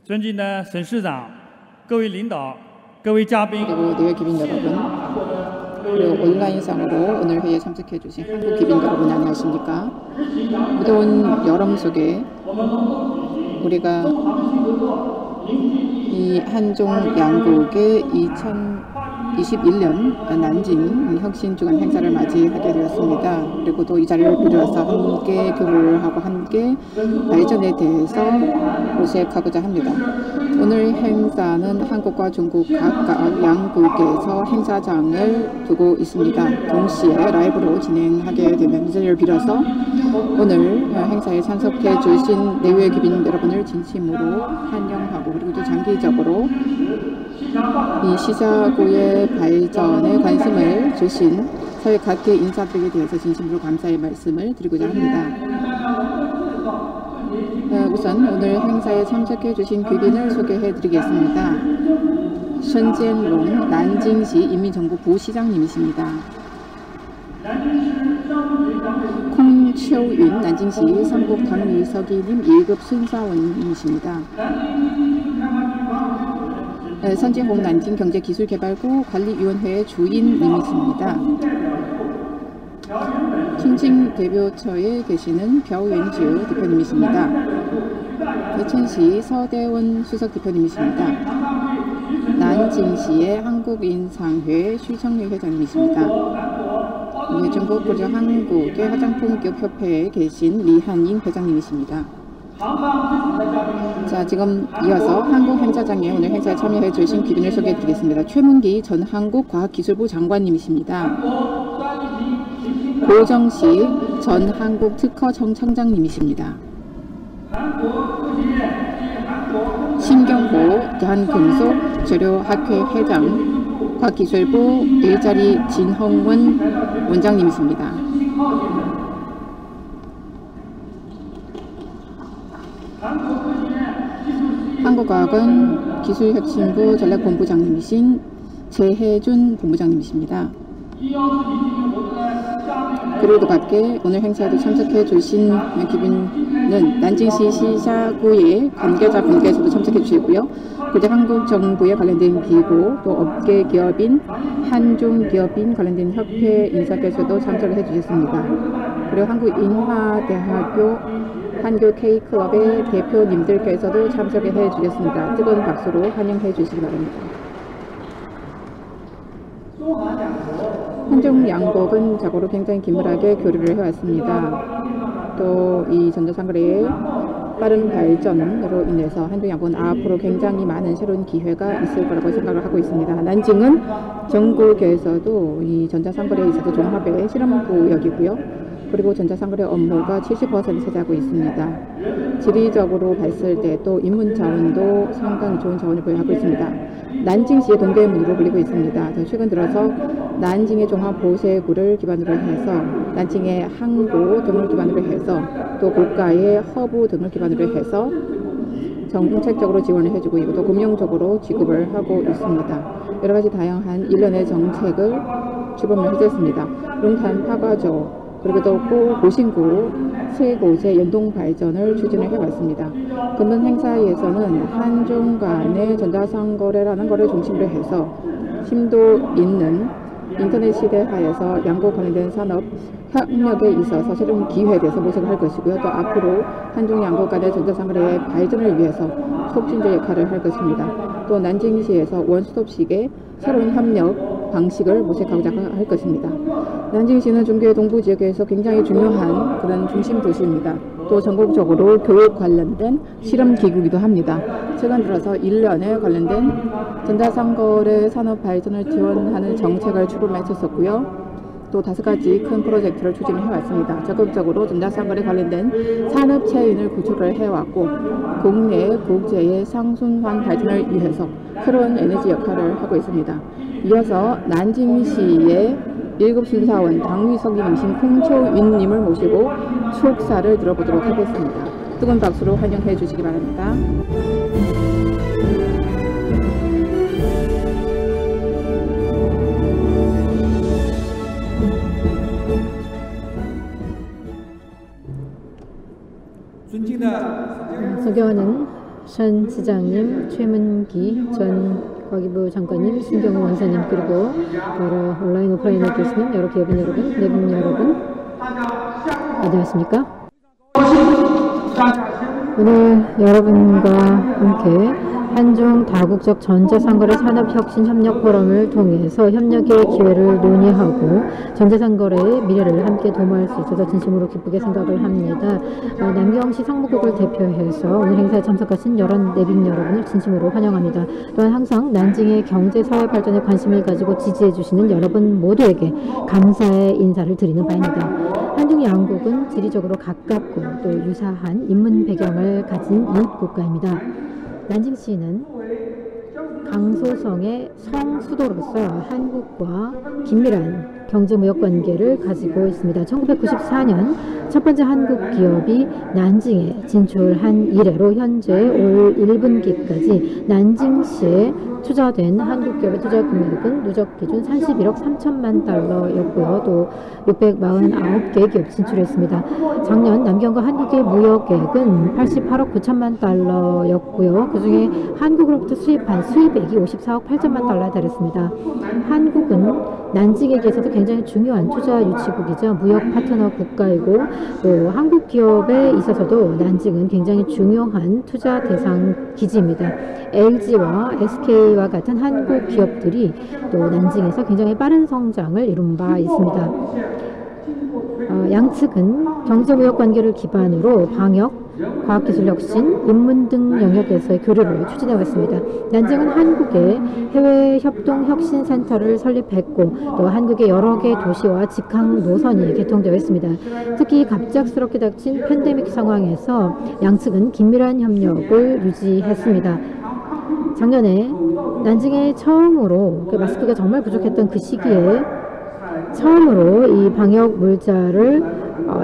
尊敬的沈市长、各位领导、各位嘉宾 그리고 내외 기빈 여러분, 그리고 온라인상으로 오늘 회의에 참석해 주신 한국 기빈 여러분 안녕하십니까? 무더운 여름 속에 우리가 이 한중 양국의 2021년 난징 혁신주간 행사를 맞이하게 되었습니다. 그리고 또 이 자리를 빌어서 함께 교류를 하고 함께 발전에 대해서 모색하고자 합니다. 오늘 행사는 한국과 중국 각각 양국에서 행사장을 두고 있습니다. 동시에 라이브로 진행하게 되면 이 자리를 빌어서 오늘 행사에 참석해 주신 내외 귀빈 여러분을 진심으로 환영하고, 그리고 또 장기적으로 이 시사고의 발전에 관심을 주신 사회 각계 인사들에 대해서 진심으로 감사의 말씀을 드리고자 합니다. 우선 오늘 행사에 참석해 주신 귀빈을 소개해 드리겠습니다. 신재롱 난징시 인민정부 부시장님이십니다. 콩치오윤 난징시 삼국당위서기님 1급 순사원님이십니다. 선지홍 난징경제기술개발구 관리위원회 주인님이십니다. 칭칭 대표처에 계시는 벼웬주 대표님이십니다. 대천시 서대원 수석 대표님이십니다. 난징시의 한국인상회 쉬청리 회장님이십니다. 중국 고려 한국의 화장품기업협회에 계신 리한인 회장님이십니다. 자, 지금 이어서 한국 행사장에 오늘 행사에 참여해 주신 귀빈을 소개해 드리겠습니다. 최문기 전 한국과학기술부 장관님이십니다. 고정식 전 한국특허청장님이십니다. 신경호 대한금속재료학회 회장, 과학기술부 일자리 진홍원 원장님이십니다. 한국과학원 기술혁신부 전략본부장님이신 재혜준 본부장님이십니다. 그리고 그 밖에 오늘 행사에도 참석해 주신 귀빈은 난징시 시사구의 관계자분께서도 참석해 주시고요. 그리고 한국 정부에 관련된 기구, 또 업계 기업인, 한중 기업인 관련된 협회 인사께서도 참석을 해 주셨습니다. 그리고 한국인하대학교 한교 K클럽의 대표님들께서도 참석해 주셨습니다. 뜨거운 박수로 환영해 주시기 바랍니다. 한중 양국은 자고로 굉장히 긴밀하게 교류를 해왔습니다. 또 이 전자상거래의 빠른 발전으로 인해서 한중 양국은 앞으로 굉장히 많은 새로운 기회가 있을 거라고 생각을 하고 있습니다. 난징은 전국에서도 이 전자상거래에 있어서 종합의 실험구역이고요. 그리고 전자상거래 업무가 70% 차지하고 있습니다. 지리적으로 봤을 때 또 인문 자원도 상당히 좋은 자원을 보유하고 있습니다. 난징시의 동대의 문으로 불리고 있습니다. 최근 들어서 난징의 종합보세구를 기반으로 해서 난징의 항구 등을 기반으로 해서 또 고가의 허브 등을 기반으로 해서 정책적으로 지원을 해주고 있고 또 금융적으로 지급을 하고 있습니다. 여러 가지 다양한 일련의 정책을 주범을 해줬습니다. 롱탄 파과조, 그리고 또 고신구 세 곳의 연동 발전을 추진을 해왔습니다. 금번 행사에서는 한중 간의 전자상거래라는 것을 중심으로 해서 심도 있는 인터넷 시대하에서 양국 관련된 산업 협력에 있어서 새로운 기회에 대해서 모색을 할 것이고요. 또 앞으로 한중 양국 간의 전자상거래의 발전을 위해서 촉진제 역할을 할 것입니다. 또 난징시에서 원스톱식의 새로운 협력 방식을 모색하고자 할 것입니다. 난징시는 중국의 동부 지역에서 굉장히 중요한 그런 중심 도시입니다. 또 전국적으로 교육 관련된 실험기구이기도 합니다. 최근 들어서 1년에 관련된 전자상거래 산업 발전을 지원하는 정책을 출범했었고요. 또 5가지 큰 프로젝트를 추진을 해왔습니다. 적극적으로 전자상거래 관련된 산업체인을 구축을 해왔고 국내 국제의 상순환 발전을 위해서 새로운 에너지 역할을 하고 있습니다. 이어서 난징시의 1급 순사원 당위서기님이신 콩초윤님을 모시고 축사를 들어보도록 하겠습니다. 뜨거운 박수로 환영해 주시기 바랍니다. 존경하는 션 시장님, 최문기 전 과기부 장관님, 신경호 원사님, 그리고 여러 온라인 오프라인에 계시는 여러 기업인 여러분, 내분 여러분, 안녕하십니까? 오늘 여러분과 함께 한중 다국적 전자상거래 산업혁신협력 포럼을 통해서 협력의 기회를 논의하고 전자상거래의 미래를 함께 도모할 수 있어서 진심으로 기쁘게 생각을 합니다. 남경시 상무국을 대표해서 오늘 행사에 참석하신 여러 내빈 여러분을 진심으로 환영합니다. 또한 항상 난징의 경제 사회 발전에 관심을 가지고 지지해 주시는 여러분 모두에게 감사의 인사를 드리는 바입니다. 한중 양국은 지리적으로 가깝고 또 유사한 인문 배경을 가진 이웃 국가입니다. 난징시는 강소성의 성수도로서 한국과 긴밀한 경제무역 관계를 가지고 있습니다. 1994년 첫 번째 한국 기업이 난징에 진출한 이래로 현재 올 1분기까지 난징시에 투자된 한국 기업의 투자 금액은 누적 기준 31억 3천만 달러였고요. 또 649개 기업 진출했습니다. 작년 남경과 한국의 무역액은 88억 9천만 달러였고요. 그중에 한국으로부터 수입한 수입액이 54억 8천만 달러에 달했습니다. 한국은 난징에게서도 굉장히 중요한 투자 유치국이자 무역 파트너 국가이고 또 한국 기업에 있어서도 난징은 굉장히 중요한 투자 대상 기지입니다. LG와 SK와 같은 한국 기업들이 또 난징에서 굉장히 빠른 성장을 이룬 바 있습니다. 양측은 경제무역 관계를 기반으로 방역, 과학기술혁신, 인문 등 영역에서의 교류를 추진하고 있습니다. 난징은 한국의 해외협동혁신센터를 설립했고 또 한국의 여러 개 도시와 직항 노선이 개통되어 있습니다. 특히 갑작스럽게 닥친 팬데믹 상황에서 양측은 긴밀한 협력을 유지했습니다. 작년에 난징에 처음으로 마스크가 정말 부족했던 그 시기에 처음으로 이 방역 물자를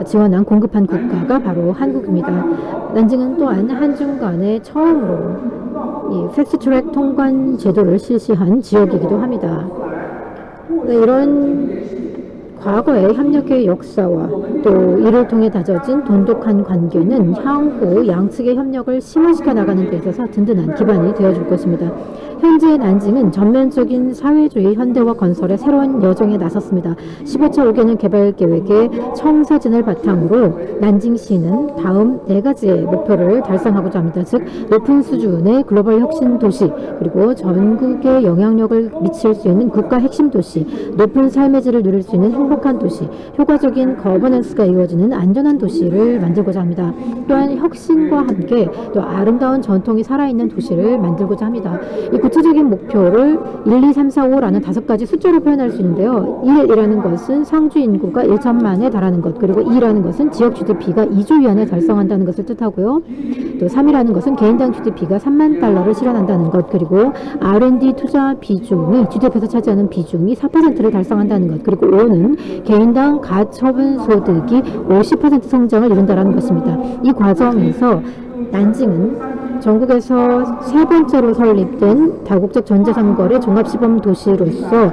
지원한 공급한 국가가 바로 한국입니다. 난징은 또한 한중 간에 처음으로 이 패스트트랙 통관 제도를 실시한 지역이기도 합니다. 이런 과거의 협력의 역사와 또 이를 통해 다져진 돈독한 관계는 향후 양측의 협력을 심화시켜 나가는 데 있어서 든든한 기반이 되어줄 것입니다. 현재 난징은 전면적인 사회주의 현대화 건설의 새로운 여정에 나섰습니다. 15차 5개년 개발 계획의 청사진을 바탕으로 난징시는 다음 4가지의 목표를 달성하고자 합니다. 즉 높은 수준의 글로벌 혁신 도시, 그리고 전국에 영향력을 미칠 수 있는 국가 핵심 도시, 높은 삶의 질을 누릴 수 있는 행복한 도시, 효과적인 거버넌스가 이루어지는 안전한 도시를 만들고자 합니다. 또한 혁신과 함께 또 아름다운 전통이 살아있는 도시를 만들고자 합니다. 이 구체적인 목표를 1, 2, 3, 4, 5라는 5가지 숫자로 표현할 수 있는데요. 1이라는 것은 상주 인구가 1천만에 달하는 것, 그리고 2라는 것은 지역 GDP가 2조 위안에 달성한다는 것을 뜻하고요. 또 3이라는 것은 개인당 GDP가 3만 달러를 실현한다는 것, 그리고 R&D 투자 비중이 GDP에서 차지하는 비중이 4%를 달성한다는 것, 그리고 5는 개인당 가처분 소득이 50% 성장을 이룬다는 것입니다. 이 과정에서 난징은 전국에서 3번째로 설립된 다국적 전자상거래 종합시범 도시로서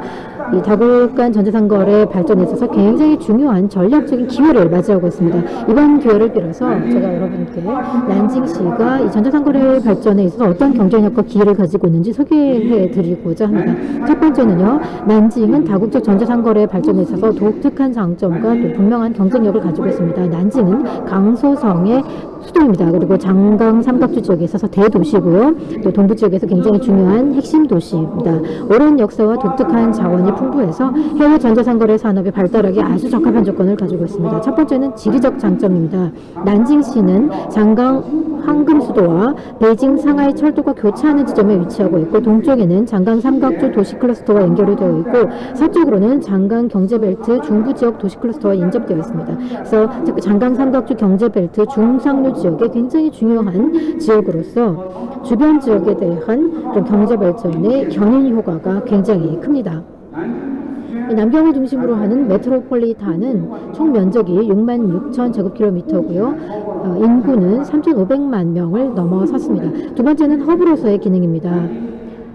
이 다국 간 전자상거래 발전에 있어서 굉장히 중요한 전략적인 기회를 맞이하고 있습니다. 이번 기회를 빌어서 제가 여러분께 난징시가 이 전자상거래 발전에 있어서 어떤 경쟁력과 기회를 가지고 있는지 소개해 드리고자 합니다. 첫 번째는요, 난징은 다국적 전자상거래 발전에 있어서 독특한 장점과 또 분명한 경쟁력을 가지고 있습니다. 난징은 강소성의 수도입니다. 그리고 장강 삼각주 지역에 있어서 대도시고요. 또 동부 지역에서 굉장히 중요한 핵심 도시입니다. 오랜 역사와 독특한 자원이 풍부해서 해외 전자상거래 산업이 발달하기 아주 적합한 조건을 가지고 있습니다. 첫 번째는 지리적 장점입니다. 난징시는 장강 황금수도와 베이징 상하이 철도가 교차하는 지점에 위치하고 있고, 동쪽에는 장강 삼각주 도시 클러스터와 연결이 되어 있고, 서쪽으로는 장강 경제벨트 중부 지역 도시 클러스터와 인접되어 있습니다. 그래서 장강 삼각주 경제벨트 중상류 지역에 굉장히 중요한 지역으로서 주변 지역에 대한 경제 발전의 견인 효과가 굉장히 큽니다. 남경을 중심으로 하는 메트로폴리탄은 총 면적이 6만 6천 제곱킬로미터고요. 인구는 3,500만 명을 넘어섰습니다. 두 번째는 허브로서의 기능입니다.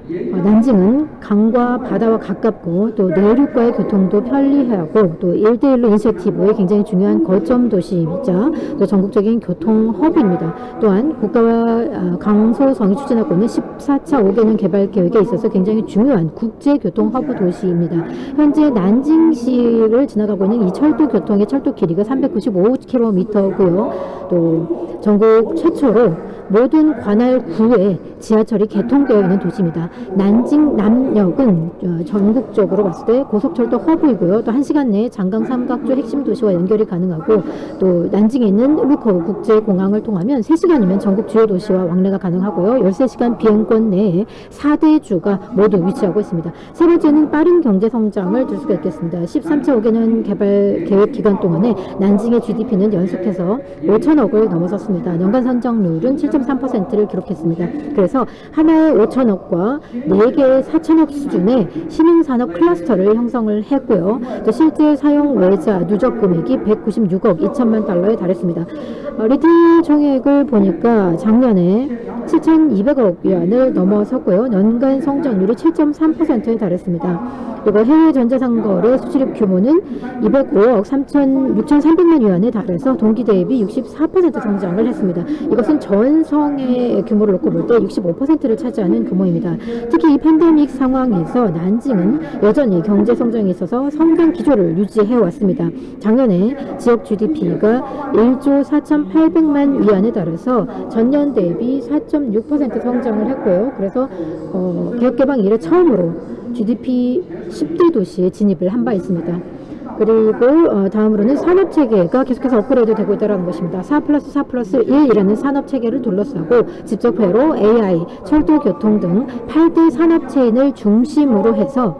난징은 강과 바다와 가깝고 또 내륙과의 교통도 편리하고 또 1대1로 인센티브에 굉장히 중요한 거점 도시이자 또 전국적인 교통 허브입니다. 또한 국가와 강소성이 추진하고 있는 14차 5개년 개발 계획에 있어서 굉장히 중요한 국제교통 허브 도시입니다. 현재 난징시를 지나가고 있는 이 철도 교통의 철도 길이가 395km고요. 또 전국 최초로 모든 관할구에 지하철이 개통되어 있는 도시입니다. 난징 남역은 전국적으로 봤을 때 고속철도 허브이고요. 또 1시간 내에 장강 삼각조 핵심 도시와 연결이 가능하고 또 난징에 있는 루커우 국제공항을 통하면 3시간이면 전국 주요 도시와 왕래가 가능하고요. 13시간 비행권 내에 4대주가 모두 위치하고 있습니다. 세 번째는 빠른 경제 성장을 들 수가 있겠습니다. 13차 5개년 개발 계획 기간 동안에 난징의 GDP는 연속해서 5천억을 넘어섰습니다. 연간 성장률은 7.3%를 기록했습니다. 그래서 하나의 5천억과 4개의 4천억 수준의 신흥산업 클러스터를 형성을 했고요. 또 실제 사용 외자 누적 금액이 196억 2천만 달러에 달했습니다. 리틀 총액을 보니까 작년에 7,200억 위안을 넘어섰고요. 연간 성장률이 7.3%에 달했습니다. 그리고 해외 전자상거래 수출입 규모는 205억 6,300만 위안에 달해서 동기 대비 64% 성장을 했습니다. 이것은 전성의 규모를 놓고 볼 때 65%를 차지하는 규모입니다. 특히 이 팬데믹 상황에서 난징은 여전히 경제 성장에 있어서 성장 기조를 유지해 왔습니다. 작년에 지역 GDP가 1조 4,800만 위안에 달해서 전년 대비 4.6% 성장을 했고요. 그래서 개혁개방 이래 처음으로 GDP 10대 도시에 진입을 한 바 있습니다. 그리고 다음으로는 산업체계가 계속해서 업그레이드 되고 있다는 것입니다. 4+4+1이라는 산업체계를 둘러싸고 직접회로 AI, 철도, 교통 등 8대 산업체인을 중심으로 해서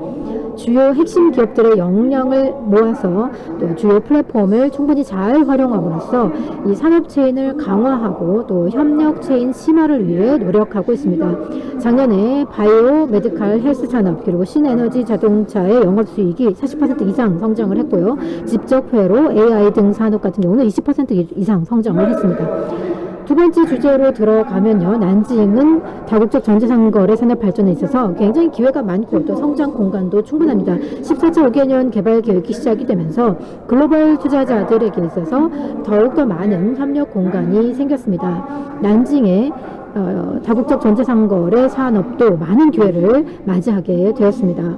주요 핵심 기업들의 역량을 모아서 또 주요 플랫폼을 충분히 잘 활용함으로써 이 산업체인을 강화하고 또 협력체인 심화를 위해 노력하고 있습니다. 작년에 바이오, 메디칼, 헬스 산업 그리고 신에너지 자동차의 영업수익이 40% 이상 성장을 했고요. 직접회로 AI 등 산업 같은 경우는 20% 이상 성장을 했습니다. 두 번째 주제로 들어가면요. 난징은 다국적 전자상거래 산업 발전에 있어서 굉장히 기회가 많고 또 성장 공간도 충분합니다. 14차 5개년 개발 계획이 시작이 되면서 글로벌 투자자들에게 있어서 더욱더 많은 협력 공간이 생겼습니다. 난징의 다국적 전자상거래 산업도 많은 기회를 맞이하게 되었습니다.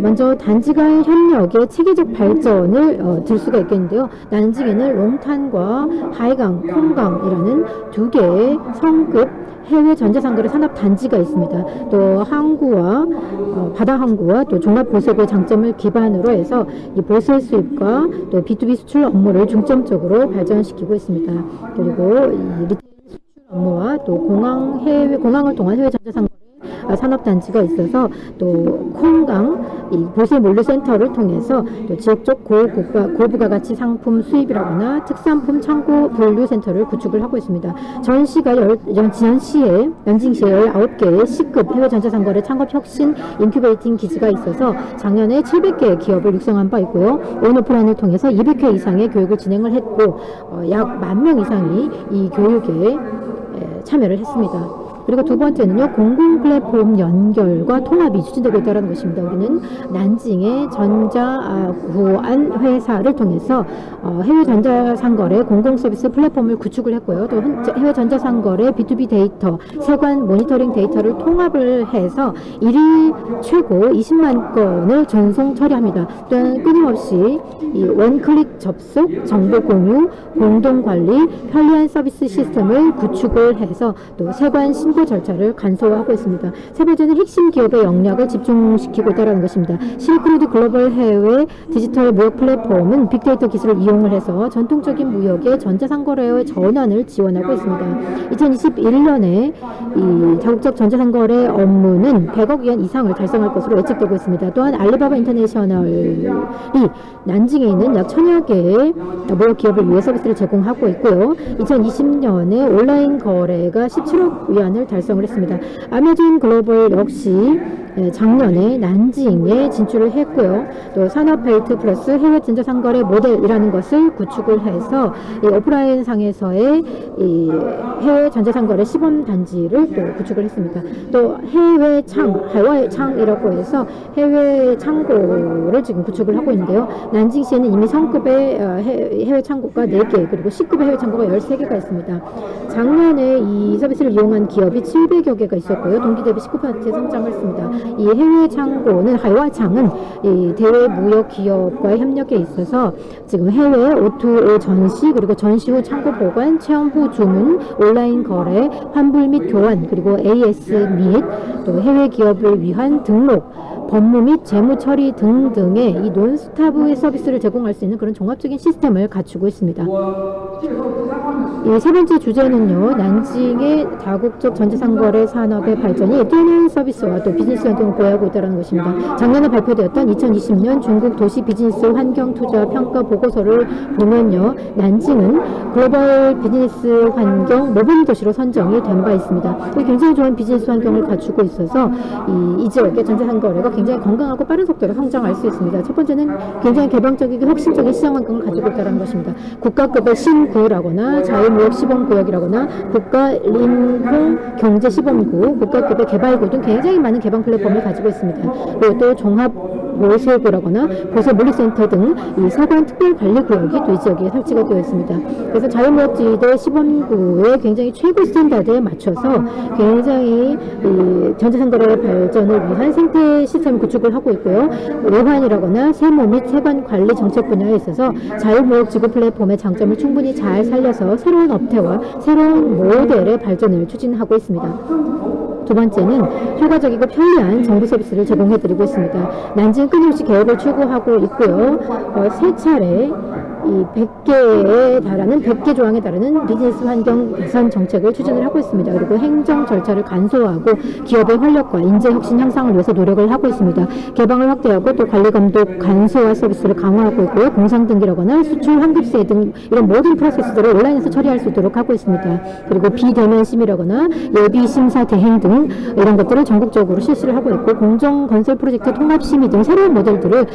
먼저 단지간 협력의 체계적 발전을 들 수가 있겠는데요. 난징에는 롱탄과 하이강, 콩강이라는 두 개의 성급 해외 전자상거래 산업 단지가 있습니다. 또 항구와 바다 항구와 또 종합 보세의 장점을 기반으로 해서 이 보세 수입과 또 B2B 수출 업무를 중점적으로 발전시키고 있습니다. 그리고 이 리테일 수출 업무와 또 공항을 통한 해외 전자상거래 산업단지가 있어서 또 콩강 이 보세 몰류센터를 통해서 또 지역적 고부가 가치 상품 수입이라거나 특산품 창고 분류센터를 구축을 하고 있습니다. 지난시에 난징시에 19개의 C급 해외 전자상거래 창업 혁신 인큐베이팅 기지가 있어서 작년에 700개의 기업을 육성한 바 있고요. 온오프라인을 통해서 200회 이상의 교육을 진행을 했고 약 10,000명 이상이 이 교육에 참여를 했습니다. 그리고 두 번째는요, 공공 플랫폼 연결과 통합이 추진되고 있다는 것입니다. 우리는 난징의 전자구안 회사를 통해서 해외 전자상거래 공공 서비스 플랫폼을 구축을 했고요. 또 해외 전자상거래 B2B 데이터, 세관 모니터링 데이터를 통합을 해서 일일 최고 20만 건을 전송 처리합니다. 또한 끊임없이 이 원클릭 접속, 정보 공유, 공동 관리, 편리한 서비스 시스템을 구축을 해서 또 세관 신고 절차를 간소화하고 있습니다. 세 번째는 핵심 기업의 역량을 집중시키고 있다는 것입니다. 실크로드 글로벌 해외 디지털 무역 플랫폼은 빅데이터 기술을 이용을 해서 전통적인 무역의 전자상거래의 전환을 지원하고 있습니다. 2021년에 이 다국적 전자상거래 업무는 100억 위안 이상을 달성할 것으로 예측되고 있습니다. 또한 알리바바 인터내셔널이 난징에 있는 약 1,000여 개의 무역 기업을 위해 서비스를 제공하고 있고요. 2020년에 온라인 거래가 17억 위안을 달성을 했습니다. 아마존 글로벌 역시 작년에 난징에 진출을 했고요. 또 산업벨트 플러스 해외 전자상거래 모델이라는 것을 구축을 해서 이 오프라인 상에서의 이 해외 전자상거래 시범 단지를 또 구축을 했습니다. 또 해외 창이라고 해서 해외 창고를 지금 구축을 하고 있는데요. 난징시에는 이미 성급의 해외 창고가 4개, 그리고 C급의 해외 창고가 13개가 있습니다. 작년에 이 서비스를 이용한 기업이 700여 개가 있었고요. 동기 대비 19% 성장했습니다. 이 해외 창고는 하이와창은 이 대외 무역 기업과의 협력에 있어서 지금 해외 O2O 전시, 그리고 전시 후 창고 보관, 체험 후 주문, 온라인 거래, 환불 및 교환, 그리고 AS 및 또 해외 기업을 위한 등록, 법무 및 재무 처리 등등의 이 논스톱의 서비스를 제공할 수 있는 그런 종합적인 시스템을 갖추고 있습니다. 이 세 번째 주제는요, 난징의 다국적 전자상거래 산업의 발전이 뛰어난 서비스와 또 비즈니스 활동을 보유하고 있다는 것입니다. 작년에 발표되었던 2020년 중국 도시 비즈니스 환경 투자 평가 보고서를 보면요, 난징은 글로벌 비즈니스 환경 모범 도시로 선정이 된 바 있습니다. 굉장히 좋은 비즈니스 환경을 갖추고 있어서 이 지역의 전자상거래가 굉장히 건강하고 빠른 속도로 성장할 수 있습니다. 첫 번째는 굉장히 개방적이고 혁신적인 시장 환경을 가지고 있다는 것입니다. 국가급의 신구라거나 자유무역 시범구역이라거나 국가림공 경제시범구, 국가급의 개발구 등 굉장히 많은 개방 플랫폼을 가지고 있습니다. 그리고 또 종합 모세구라거나 보세물리센터 등 이 세관 특별관리구역이 또 이 지역에 설치가 되어 있습니다. 그래서 자유무역지대 시범구의 굉장히 최고 스탠다드에 맞춰서 굉장히 이 전자상거래 발전을 위한 생태 시스템 구축을 하고 있고요. 외환이라거나 세무 및 세관 관리 정책 분야에 있어서 자유무역지구 플랫폼의 장점을 충분히 잘 살려서 새로운 업태와 새로운 모델의 발전을 추진하고 있습니다. 두 번째는 효과적이고 편리한 정부 서비스를 제공해드리고 있습니다. 난징은 끊임없이 개혁을 추구하고 있고요. 세 차례 이 100개에 달하는 100개 조항에 달하는 비즈니스 환경 개선 정책을 추진을 하고 있습니다. 그리고 행정 절차를 간소화하고 기업의 활력과 인재 혁신 향상을 위해서 노력을 하고 있습니다. 개방을 확대하고 또 관리 감독 간소화 서비스를 강화하고 있고요. 공상 등기라거나 수출 환급세 등 이런 모든 프로세스들을 온라인에서 처리할 수 있도록 하고 있습니다. 그리고 비대면 심의라거나 예비 심사 대행 등 이런 것들을 전국적으로 실시를 하고 있고, 공정 건설 프로젝트 통합 심의 등 새로운 모델들을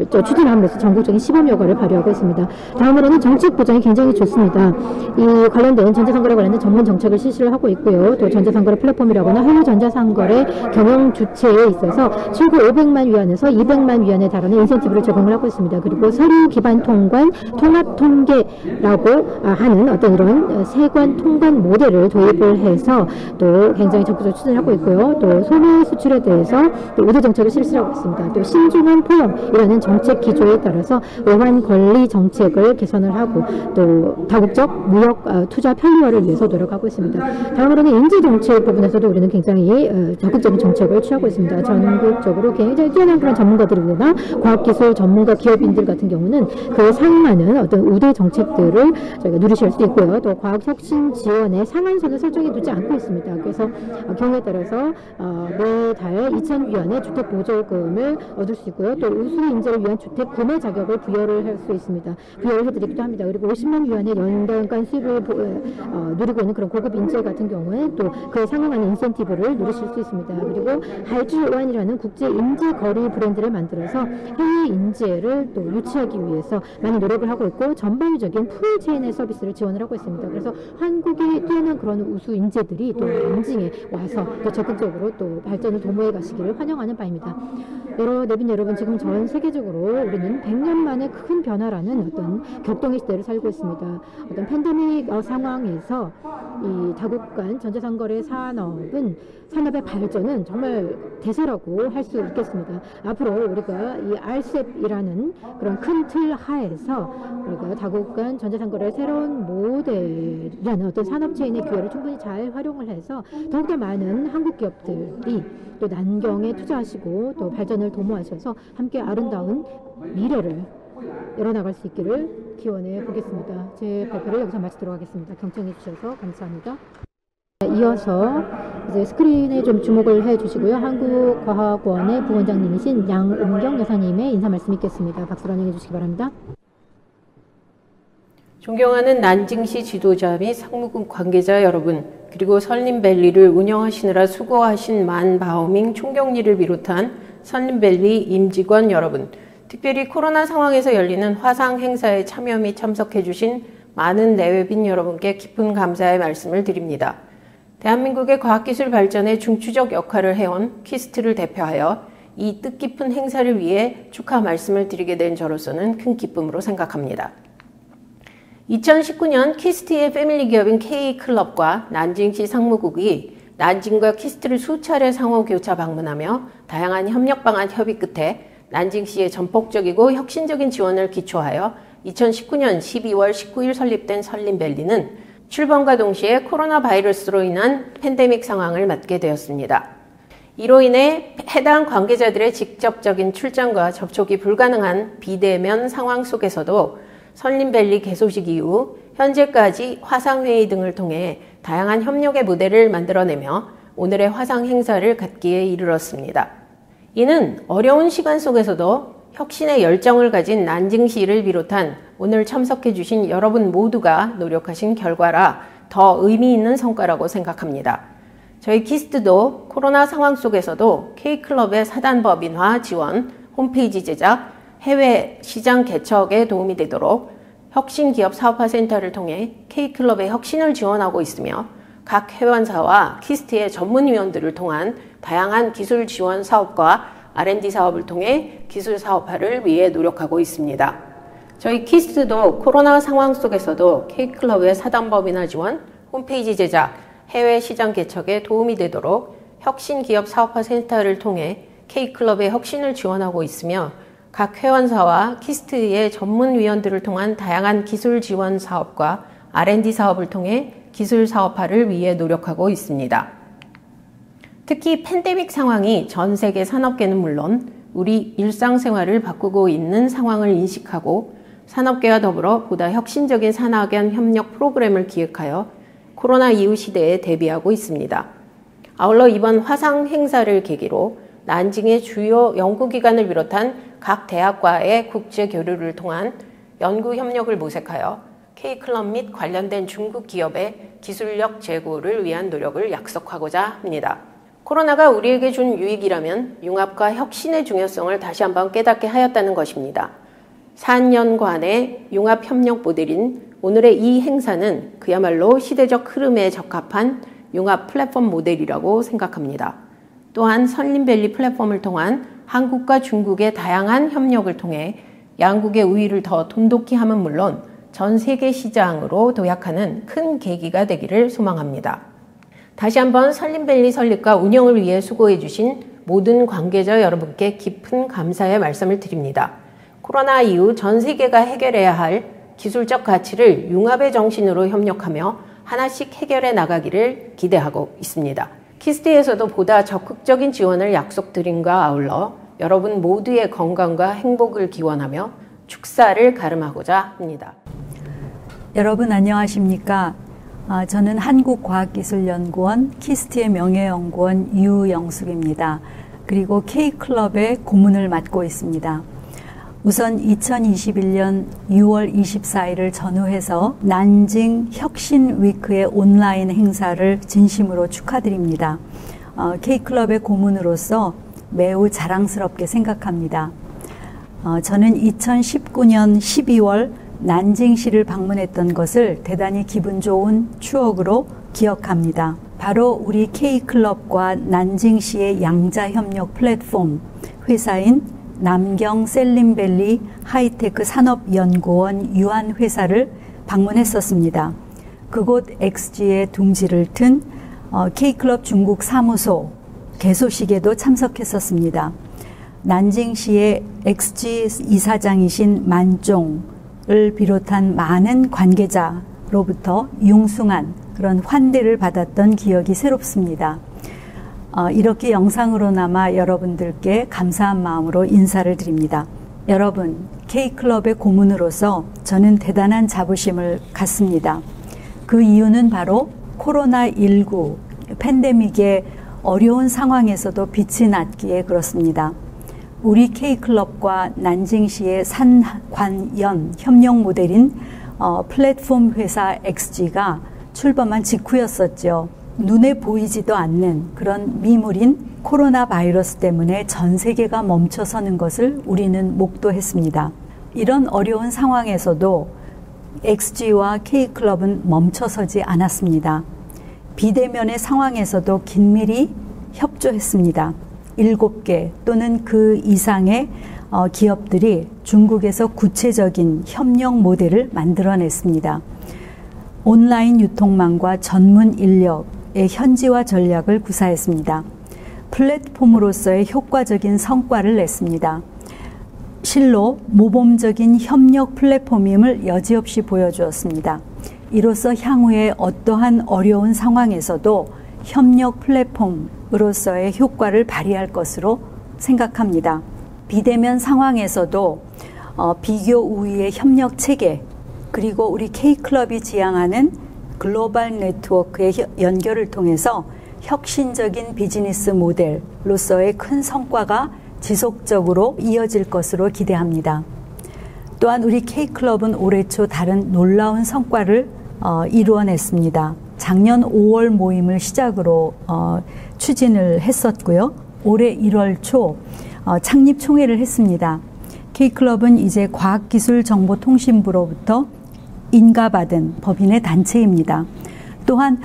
또 추진함으로써 전국적인 시범 효과를 발휘하고 있습니다. 다음으로는 정책 보장이 굉장히 좋습니다. 이 관련된 전자상거래 관련된 전문 정책을 실시를 하고 있고요. 또 전자상거래 플랫폼이라거나 해외 전자상거래 경영 주체에 있어서 최고 500만 위안에서 200만 위안에 달하는 인센티브를 제공을 하고 있습니다. 그리고 서류 기반 통관, 통합 통계라고 하는 어떤 이런 세관 통관 모델을 도입을 해서 또 굉장히 적극적으로 추진하고 있고요. 또 소매 수출에 대해서 또 우대 정책을 실시하고 있습니다. 또 신중한 포럼이라는 정책 기조에 따라서 외환 권리 정책을 개선을 하고 또 다국적 무역 투자 편리화를 위해서 노력하고 있습니다. 다음으로는 인재 정책 부분에서도 우리는 굉장히 적극적인 정책을 취하고 있습니다. 전국적으로 굉장히 뛰어난 그런 전문가들이나 과학기술 전문가 기업인들 같은 경우는 그 상응하는 어떤 우대 정책들을 저희가 누리실 수 있고요. 또 과학혁신 지원에 상한선을 설정해 두지 않고 있습니다. 그래서 경우에 따라서 매달 2,000위안의 주택 보조금을 얻을 수 있고요. 또 우수 인재를 위한 주택 구매 자격을 부여를 할 수 있습니다. 부여를 해드리기도 합니다. 그리고 50만 위안의 연간간 수입을 누리고 있는 그런 고급 인재 같은 경우에 또 그에 상응하는 인센티브를 누리실 수 있습니다. 그리고 할주원이라는 국제 인재 거리 브랜드를 만들어서 해외 인재를 또 유치하기 위해서 많이 노력을 하고 있고, 전방위적인 풀체인의 서비스를 지원을 하고 있습니다. 그래서 한국의 뛰어난 그런 우수 인재들이 또 난징에 와서 또 적극적으로 또 발전을 도모해 가시기를 환영하는 바입니다. 내빈 여러분, 지금 전 세계적으로 우리는 100년 만에 큰 변화라는 어떤 격동의 시대를 살고 있습니다. 어떤 팬데믹 상황에서 이 다국 간 전자상거래 산업의 발전은 정말 대세라고 할 수 있겠습니다. 앞으로 우리가 이 RCEP이라는 그런 큰 틀 하에서 우리가 다국 간 전자상거래 새로운 모델이라는 어떤 산업체인의 기회를 충분히 잘 활용을 해서 더욱더 많은 한국 기업들이 또 난경에 투자하시고 또 발전을 도모하셔서 함께 아름다운 미래를 열어나갈 수 있기를 기원해 보겠습니다. 제 발표를 여기서 마치도록 하겠습니다. 경청해 주셔서 감사합니다. 이어서 이제 스크린에 좀 주목을 해 주시고요. 한국과학원의 부원장님이신 양은경 여사님의 인사 말씀 있겠습니다. 박수로 환영해 주시기 바랍니다. 존경하는 난징시 지도자 및 상무군 관계자 여러분, 그리고 설림밸리를 운영하시느라 수고하신 만바오밍 총경리를 비롯한 설림밸리 임직원 여러분, 특별히 코로나 상황에서 열리는 화상 행사에 참여 및 참석해 주신 많은 내외빈 여러분께 깊은 감사의 말씀을 드립니다. 대한민국의 과학기술 발전에 중추적 역할을 해온 키스트를 대표하여 이 뜻깊은 행사를 위해 축하 말씀을 드리게 된 저로서는 큰 기쁨으로 생각합니다. 2019년 키스트의 패밀리 기업인 K클럽과 난징시 상무국이 난징과 키스트를 수차례 상호 교차 방문하며 다양한 협력 방안 협의 끝에 난징시의 전폭적이고 혁신적인 지원을 기초하여 2019년 12월 19일 설립된 설림밸리는 출범과 동시에 코로나 바이러스로 인한 팬데믹 상황을 맞게 되었습니다. 이로 인해 해당 관계자들의 직접적인 출장과 접촉이 불가능한 비대면 상황 속에서도 설림밸리 개소식 이후 현재까지 화상회의 등을 통해 다양한 협력의 무대를 만들어내며 오늘의 화상 행사를 갖기에 이르렀습니다. 이는 어려운 시간 속에서도 혁신의 열정을 가진 난징시를 비롯한 오늘 참석해 주신 여러분 모두가 노력하신 결과라 더 의미 있는 성과라고 생각합니다. 저희 키스트도 코로나 상황 속에서도 K클럽의 사단법인화 지원, 홈페이지 제작, 해외 시장 개척에 도움이 되도록 혁신기업 사업화 센터를 통해 K클럽의 혁신을 지원하고 있으며 각 회원사와 키스트의 전문위원들을 통한 다양한 기술 지원 사업과 R&D 사업을 통해 기술 사업화를 위해 노력하고 있습니다. 저희 키스트도 코로나 상황 속에서도 K클럽의 사단법인화 지원, 홈페이지 제작, 해외 시장 개척에 도움이 되도록 혁신기업 사업화 센터를 통해 K클럽의 혁신을 지원하고 있으며 각 회원사와 키스트의 전문위원들을 통한 다양한 기술 지원 사업과 R&D 사업을 통해 기술 사업화를 위해 노력하고 있습니다. 특히 팬데믹 상황이 전 세계 산업계는 물론 우리 일상생활을 바꾸고 있는 상황을 인식하고 산업계와 더불어 보다 혁신적인 산학연 협력 프로그램을 기획하여 코로나 이후 시대에 대비하고 있습니다. 아울러 이번 화상 행사를 계기로 난징의 주요 연구기관을 비롯한 각 대학과의 국제 교류를 통한 연구 협력을 모색하여 K클럽 및 관련된 중국 기업의 기술력 제고를 위한 노력을 약속하고자 합니다. 코로나가 우리에게 준 유익이라면 융합과 혁신의 중요성을 다시 한번 깨닫게 하였다는 것입니다. 4년간의 융합 협력 모델인 오늘의 이 행사는 그야말로 시대적 흐름에 적합한 융합 플랫폼 모델이라고 생각합니다. 또한 설림밸리 플랫폼을 통한 한국과 중국의 다양한 협력을 통해 양국의 우위를 더 돈독히 함은 물론 전 세계 시장으로 도약하는 큰 계기가 되기를 소망합니다. 다시 한번 설림밸리 설립과 운영을 위해 수고해 주신 모든 관계자 여러분께 깊은 감사의 말씀을 드립니다. 코로나 이후 전 세계가 해결해야 할 기술적 가치를 융합의 정신으로 협력하며 하나씩 해결해 나가기를 기대하고 있습니다. 키스트에서도 보다 적극적인 지원을 약속드림과 아울러 여러분 모두의 건강과 행복을 기원하며 축사를 가름하고자 합니다. 여러분 안녕하십니까? 저는 한국과학기술연구원 키스트의 명예연구원 유영숙입니다. 그리고 K클럽의 고문을 맡고 있습니다. 우선 2021년 6월 24일을 전후해서 난징 혁신 위크의 온라인 행사를 진심으로 축하드립니다. K클럽의 고문으로서 매우 자랑스럽게 생각합니다. 저는 2019년 12월 난징시를 방문했던 것을 대단히 기분 좋은 추억으로 기억합니다. 바로 우리 K클럽과 난징시의 양자협력 플랫폼 회사인 남경 설림밸리 하이테크 산업연구원 유한회사를 방문했었습니다. 그곳 XG의 둥지를 튼 K클럽 중국 사무소 개소식에도 참석했었습니다. 난징시의 XG 이사장이신 만종을 비롯한 많은 관계자로부터 융숭한 그런 환대를 받았던 기억이 새롭습니다. 이렇게 영상으로나마 여러분들께 감사한 마음으로 인사를 드립니다. 여러분, K클럽의 고문으로서 저는 대단한 자부심을 갖습니다. 그 이유는 바로 코로나19 팬데믹의 어려운 상황에서도 빛이 났기에 그렇습니다. 우리 K클럽과 난징시의 산관연 협력 모델인 플랫폼 회사 XG가 출범한 직후였었죠. 눈에 보이지도 않는 그런 미물인 코로나 바이러스 때문에 전 세계가 멈춰서는 것을 우리는 목도했습니다. 이런 어려운 상황에서도 XG와 K클럽은 멈춰서지 않았습니다. 비대면의 상황에서도 긴밀히 협조했습니다. 7개 또는 그 이상의 기업들이 중국에서 구체적인 협력 모델을 만들어냈습니다. 온라인 유통망과 전문 인력의 현지화 전략을 구사했습니다. 플랫폼으로서의 효과적인 성과를 냈습니다. 실로 모범적인 협력 플랫폼임을 여지없이 보여주었습니다. 이로써 향후에 어떠한 어려운 상황에서도 협력 플랫폼으로서의 효과를 발휘할 것으로 생각합니다. 비대면 상황에서도 비교 우위의 협력 체계, 그리고 우리 K클럽이 지향하는 글로벌 네트워크의 연결을 통해서 혁신적인 비즈니스 모델로서의 큰 성과가 지속적으로 이어질 것으로 기대합니다. 또한 우리 K클럽은 올해 초 다른 놀라운 성과를 이루어냈습니다. 작년 5월 모임을 시작으로 추진을 했었고요. 올해 1월 초 창립 총회를 했습니다. K클럽은 이제 과학기술정보통신부로부터 인가받은 법인의 단체입니다. 또한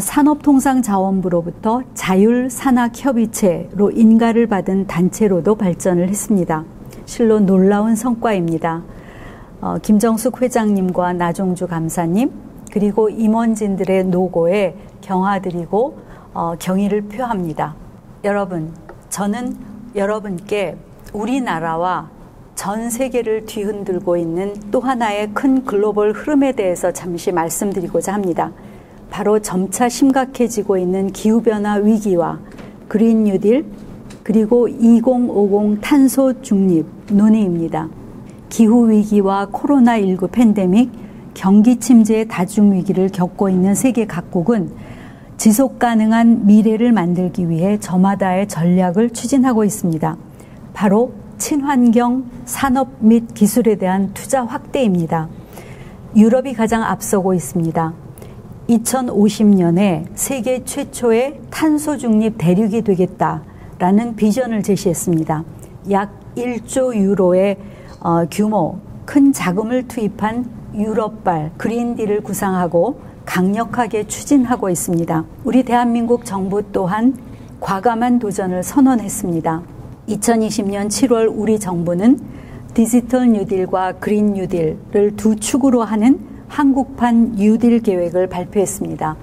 산업통상자원부로부터 자율산학협의체로 인가를 받은 단체로도 발전을 했습니다. 실로 놀라운 성과입니다. 김정숙 회장님과 나종주 감사님 그리고 임원진들의 노고에 경화드리고 경의를 표합니다. 여러분, 저는 여러분께 우리나라와 전 세계를 뒤흔들고 있는 또 하나의 큰 글로벌 흐름에 대해서 잠시 말씀드리고자 합니다. 바로 점차 심각해지고 있는 기후변화 위기와 그린 뉴딜 그리고 2050 탄소 중립 논의입니다. 기후위기와 코로나19 팬데믹, 경기 침체의 다중위기를 겪고 있는 세계 각국은 지속가능한 미래를 만들기 위해 저마다의 전략을 추진하고 있습니다. 바로 친환경 산업 및 기술에 대한 투자 확대입니다. 유럽이 가장 앞서고 있습니다. 2050년에 세계 최초의 탄소 중립 대륙이 되겠다라는 비전을 제시했습니다. 약 1조 유로의 규모, 큰 자금을 투입한 유럽발 그린딜을 구상하고 강력하게 추진하고 있습니다. 우리 대한민국 정부 또한 과감한 도전을 선언했습니다. 2020년 7월 우리 정부는 디지털 뉴딜과 그린 뉴딜을 두 축으로 하는 한국판 뉴딜 계획을 발표했습니다.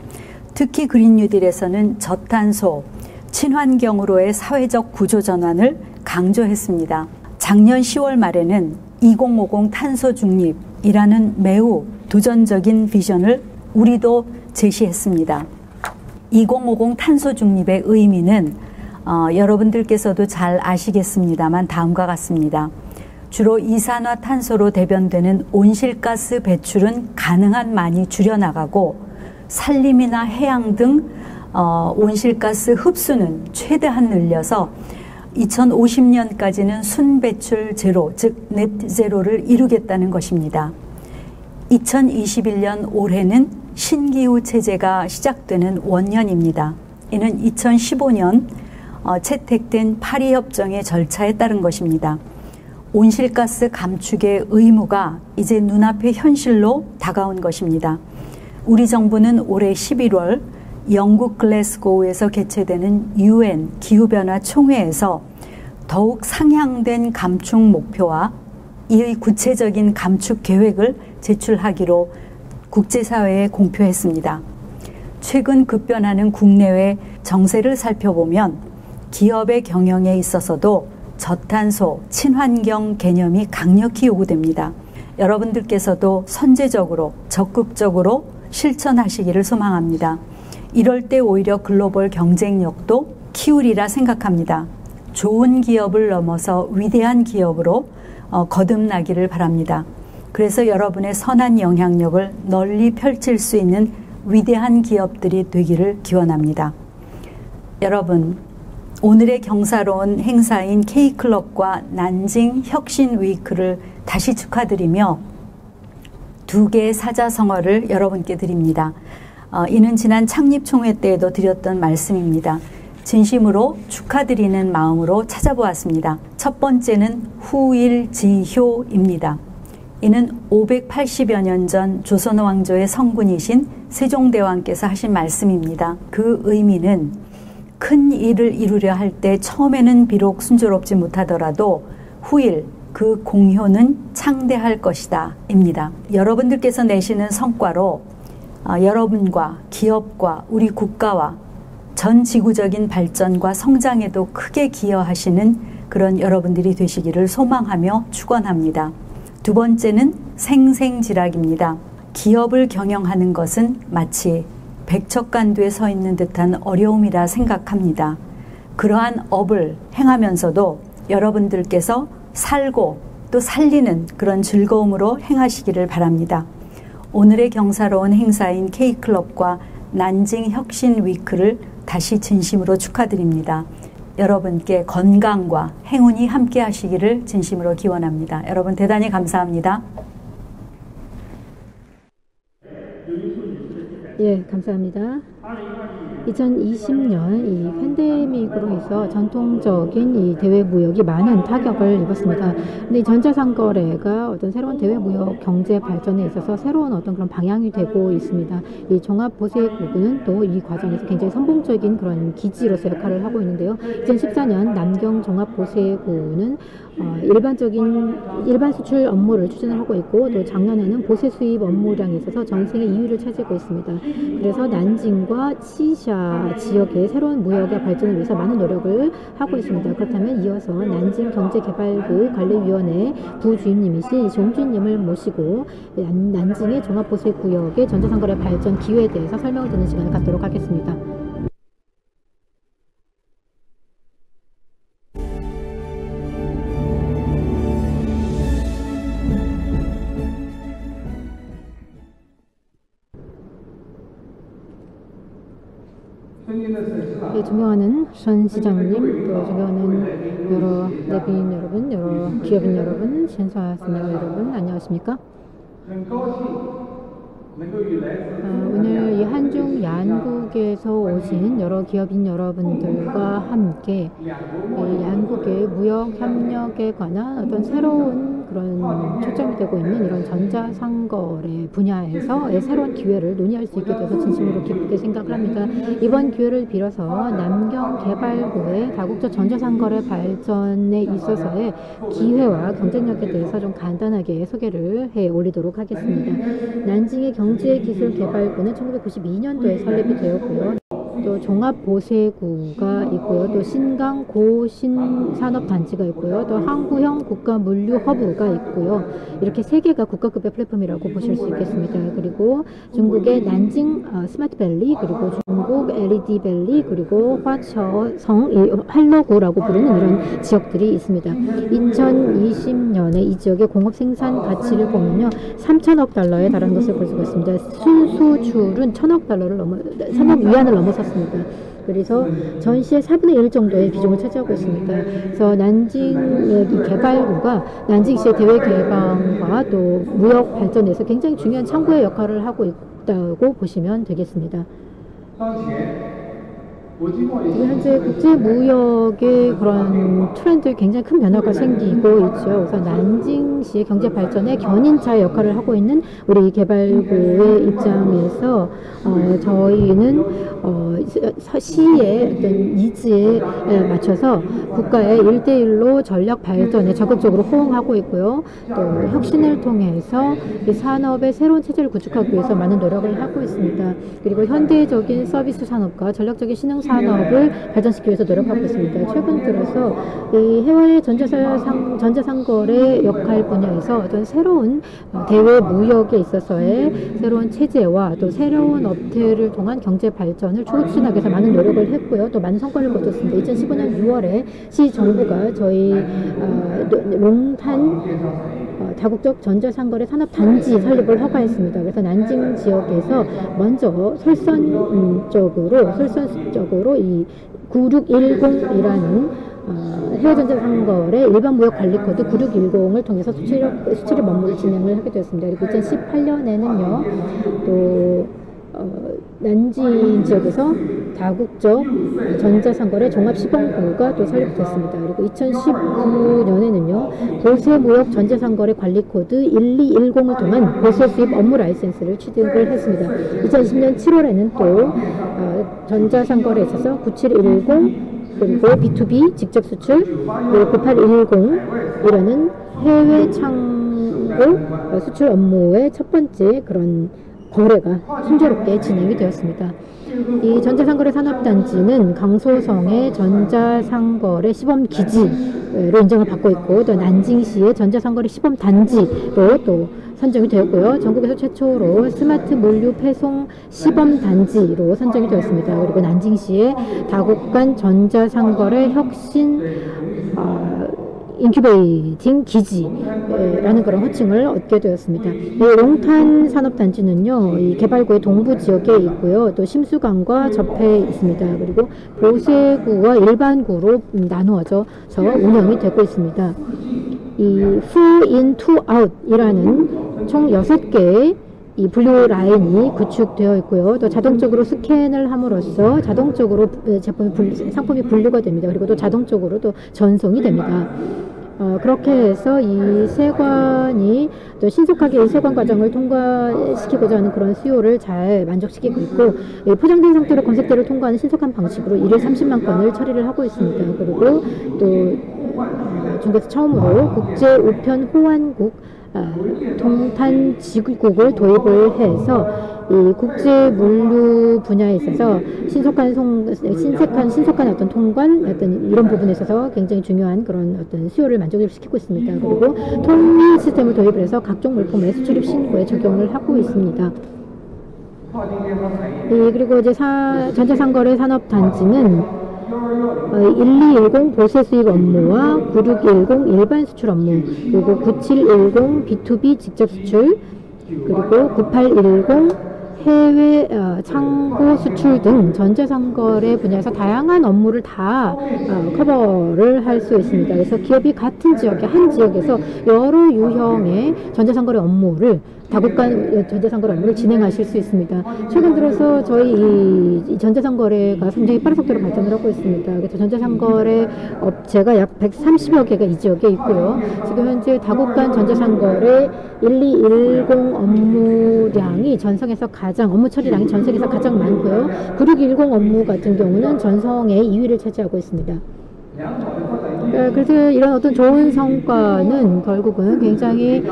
특히 그린 뉴딜에서는 저탄소, 친환경으로의 사회적 구조 전환을 강조했습니다. 작년 10월 말에는 2050 탄소 중립이라는 매우 도전적인 비전을 우리도 제시했습니다. 2050 탄소 중립의 의미는 여러분들께서도 잘 아시겠습니다만 다음과 같습니다. 주로 이산화탄소로 대변되는 온실가스 배출은 가능한 많이 줄여나가고 산림이나 해양 등 온실가스 흡수는 최대한 늘려서 2050년까지는 순배출 제로, 즉 넷제로를 이루겠다는 것입니다. 2021년 올해는 신기후 체제가 시작되는 원년입니다. 이는 2015년 채택된 파리협정의 절차에 따른 것입니다. 온실가스 감축의 의무가 이제 눈앞의 현실로 다가온 것입니다. 우리 정부는 올해 11월 영국 글래스고우에서 개최되는 UN 기후변화 총회에서 더욱 상향된 감축 목표와 이의 구체적인 감축 계획을 제출하기로 국제사회에 공표했습니다. 최근 급변하는 국내외 정세를 살펴보면 기업의 경영에 있어서도 저탄소, 친환경 개념이 강력히 요구됩니다. 여러분들께서도 선제적으로 적극적으로 실천하시기를 소망합니다. 이럴 때 오히려 글로벌 경쟁력도 키우리라 생각합니다. 좋은 기업을 넘어서 위대한 기업으로 거듭나기를 바랍니다. 그래서 여러분의 선한 영향력을 널리 펼칠 수 있는 위대한 기업들이 되기를 기원합니다. 여러분, 오늘의 경사로운 행사인 K클럽과 난징 혁신 위크를 다시 축하드리며 두 개의 사자성어를 여러분께 드립니다. 이는 지난 창립총회 때에도 드렸던 말씀입니다. 진심으로 축하드리는 마음으로 찾아보았습니다. 첫 번째는 후일지효입니다. 이는 580여 년 전 조선 왕조의 성군이신 세종대왕께서 하신 말씀입니다. 그 의미는 큰 일을 이루려 할 때 처음에는 비록 순조롭지 못하더라도 후일 그 공효는 창대할 것이다 입니다. 여러분들께서 내시는 성과로 여러분과 기업과 우리 국가와 전 지구적인 발전과 성장에도 크게 기여하시는 그런 여러분들이 되시기를 소망하며 축원합니다. 두 번째는 생생지락입니다. 기업을 경영하는 것은 마치 백척간두에 서 있는 듯한 어려움이라 생각합니다. 그러한 업을 행하면서도 여러분들께서 살고 또 살리는 그런 즐거움으로 행하시기를 바랍니다. 오늘의 경사로운 행사인 K클럽과 난징 혁신 위크를 다시 진심으로 축하드립니다. 여러분께 건강과 행운이 함께 하시기를 진심으로 기원합니다. 여러분 대단히 감사합니다. 예, 감사합니다. 2020년 이 팬데믹으로 해서 전통적인 이 대외 무역이 많은 타격을 입었습니다. 근데 이 전자상거래가 어떤 새로운 대외 무역 경제 발전에 있어서 새로운 어떤 그런 방향이 되고 있습니다. 이 종합보세국은 또 이 과정에서 굉장히 선봉적인 그런 기지로서 역할을 하고 있는데요. 2014년 남경 종합보세국은 일반 수출 업무를 추진을 하고 있고 또 작년에는 보세 수입 업무량에 있어서 전생의 2위를 차지하고 있습니다. 그래서 난징과 치샤 지역의 새로운 무역의 발전을 위해서 많은 노력을 하고 있습니다. 그렇다면 이어서 난징 경제개발부 관리위원회 부주임님이신 종준님을 모시고 난징의 종합보세구역의 전자상거래 발전 기회에 대해서 설명을 듣는 시간을 갖도록 하겠습니다. 네, 존경하는 전 시장님, 또 존경하는 여러 내빈 여러분, 여러 기업인 여러분, 신사스님 여러분, 안녕하십니까? 오늘 이 한중 양국에서 오신 여러 기업인 여러분들과 함께 이 양국의 무역 협력에 관한 어떤 새로운 그런 초점이 되고 있는 이런 전자상거래 분야에서의 새로운 기회를 논의할 수 있게 돼서 진심으로 기쁘게 생각을 합니다. 이번 기회를 빌어서 남경개발부의 다국적 전자상거래 발전에 있어서의 기회와 경쟁력에 대해서 좀 간단하게 소개를 해 올리도록 하겠습니다. 난징의 경제기술개발부는 1992년도에 설립이 되었고요. 또 종합보세구가 있고요. 또 신강 고신산업단지가 있고요. 또 항구형 국가물류허브가 있고요. 이렇게 세 개가 국가급의 플랫폼이라고 보실 수 있겠습니다. 그리고 중국의 난징 스마트밸리, 그리고 중국 LED밸리, 그리고 화처성 활로구라고 부르는 이런 지역들이 있습니다. 2020년에 이 지역의 공업 생산 가치를 보면요, 3천억 달러에 달하는 것을 볼 수가 있습니다. 순수출은 1,000억 달러를 3억 위안을 넘어섰습니다. 그래서 전시의 4분의 1 정도의 비중을 차지하고 있습니다. 그래서 난징의 개발구가 난징시의 대외 개방과 또 무역 발전에서 굉장히 중요한 창구의 역할을 하고 있다고 보시면 되겠습니다. 지금 현재 국제무역의 그런 트렌드에 굉장히 큰 변화가 생기고 있죠. 우선 난징시의 경제 발전에 견인차의 역할을 하고 있는 우리 개발부의 입장에서 저희는 시의 어떤 니즈에 맞춰서 국가의 1대1로 전략 발전에 적극적으로 호응하고 있고요. 또 혁신을 통해서 이 산업의 새로운 체제를 구축하기 위해서 많은 노력을 하고 있습니다. 그리고 현대적인 서비스 산업과 전략적인 신흥 산업을 발전시키기 위해서 노력하고 있습니다. 최근 들어서 이 해외 전자상거래 역할 분야에서 어떤 새로운 대외 무역에 있어서의 새로운 체제와 또 새로운 업태를 통한 경제 발전을 추진하기 위해서 많은 노력을 했고요. 또 많은 성과를 거뒀습니다. 2015년 6월에 시 정부가 저희 롱탄 다국적 전자상거래 산업단지 설립을 허가했습니다. 그래서 난징 지역에서 먼저 솔선적으로 이 9610이라는 해외 전자상거래 일반 무역 관리 코드 9610을 통해서 수출입 업무를 진행을 하게 되었습니다. 그리고 2018년에는요, 또 난징 지역에서 다국적 전자상거래 종합시범구가 또 설립됐습니다. 그리고 2019년에는요 보세무역 전자상거래 관리코드 1210을 통한 보세수입 업무 라이센스를 취득을 했습니다. 2020년 7월에는 또 전자상거래에 있어서 9710 그리고 B2B 직접 수출, 그리고 9810이라는 해외 창고 수출 업무의 첫 번째 그런 거래가 순조롭게 진행이 되었습니다. 이 전자상거래 산업단지는 강소성의 전자상거래 시범기지로 인정을 받고 있고, 또 난징시의 전자상거래 시범단지로 또 선정이 되었고요. 전국에서 최초로 스마트 물류 배송 시범단지로 선정이 되었습니다. 그리고 난징시의 다국간 전자상거래 혁신 인큐베이팅 기지라는 그런 호칭을 얻게 되었습니다. 이 롱탄 산업단지는요, 이 개발구의 동부 지역에 있고요, 또 심수강과 접해 있습니다. 그리고 보세구와 일반구로 나누어져서 운영이 되고 있습니다. 이 full in, two out 이라는 총 6개의 이 분류 라인이 구축되어 있고요. 또 자동적으로 스캔을 함으로써 자동적으로 상품이 분류가 됩니다. 그리고 또 자동적으로 또 전송이 됩니다. 그렇게 해서 이 세관이 또 신속하게 이 세관 과정을 통과시키고자 하는 그런 수요를 잘 만족시키고 있고, 포장된 상태로 건색대를 통과하는 신속한 방식으로 일일 30만 건을 처리를 하고 있습니다. 그리고 또 중국에서 처음으로 국제 우편 호환국 통탄 지국을 도입을 해서 이 국제 물류 분야에 있어서 신속한 어떤 통관 어떤 이런 부분에 있어서 굉장히 중요한 그런 어떤 수요를 만족을 시키고 있습니다. 그리고 통일 시스템을 도입을 해서 각종 물품의 수출입 신고에 적용을 하고 있습니다. 그리고 이제 전자상거래 산업단지는 1210 보세 수입 업무와 9610 일반 수출 업무, 그리고 9710 B2B 직접 수출, 그리고 9810 해외 창고 수출 등 전자상거래 분야에서 다양한 업무를 다 커버를 할 수 있습니다. 그래서 기업이 같은 지역에 한 지역에서 여러 유형의 전자상거래 업무를 다국간 전자상거래 업무를 진행하실 수 있습니다. 최근 들어서 저희 이 전자상거래가 굉장히 빠른 속도로 발전을 하고 있습니다. 그래서 전자상거래 업체가 약 130여 개가 이 지역에 있고요. 지금 현재 다국간 전자상거래 1210 업무량이 전성에서 업무 처리량이 전세계에서 가장 많고요. 9610 업무 같은 경우는 전성의 2위를 차지하고 있습니다. 그래서 이런 어떤 좋은 성과는 결국은 굉장히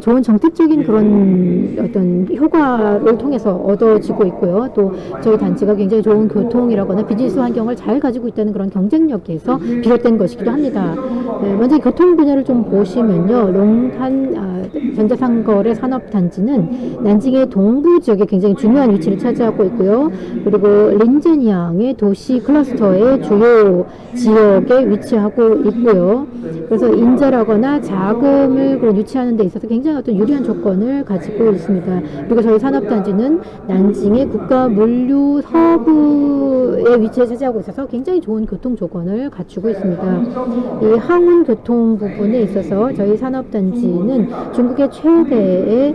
좋은 정책적인 그런 어떤 효과를 통해서 얻어지고 있고요. 또 저희 단체가 굉장히 좋은 교통이라거나 비즈니스 환경을 잘 가지고 있다는 그런 경쟁력에서 비롯된 것이기도 합니다. 먼저 교통 분야를 좀 보시면요, 롱탄 전자상거래 산업단지는 난징의 동부 지역에 굉장히 중요한 위치를 차지하고 있고요. 그리고 린젠양의 도시 클러스터의 주요 지역에 위치하고 있고요. 그래서 인재라거나 자금을 유치하는 데 있어서 굉장히 어떤 유리한 조건을 가지고 있습니다. 그리고 저희 산업단지는 난징의 국가 물류 서부의 위치에 차지하고 있어서 굉장히 좋은 교통 조건을 갖추고 있습니다. 이 항운 교통 부분에 있어서 저희 산업단지는 중국의 최대의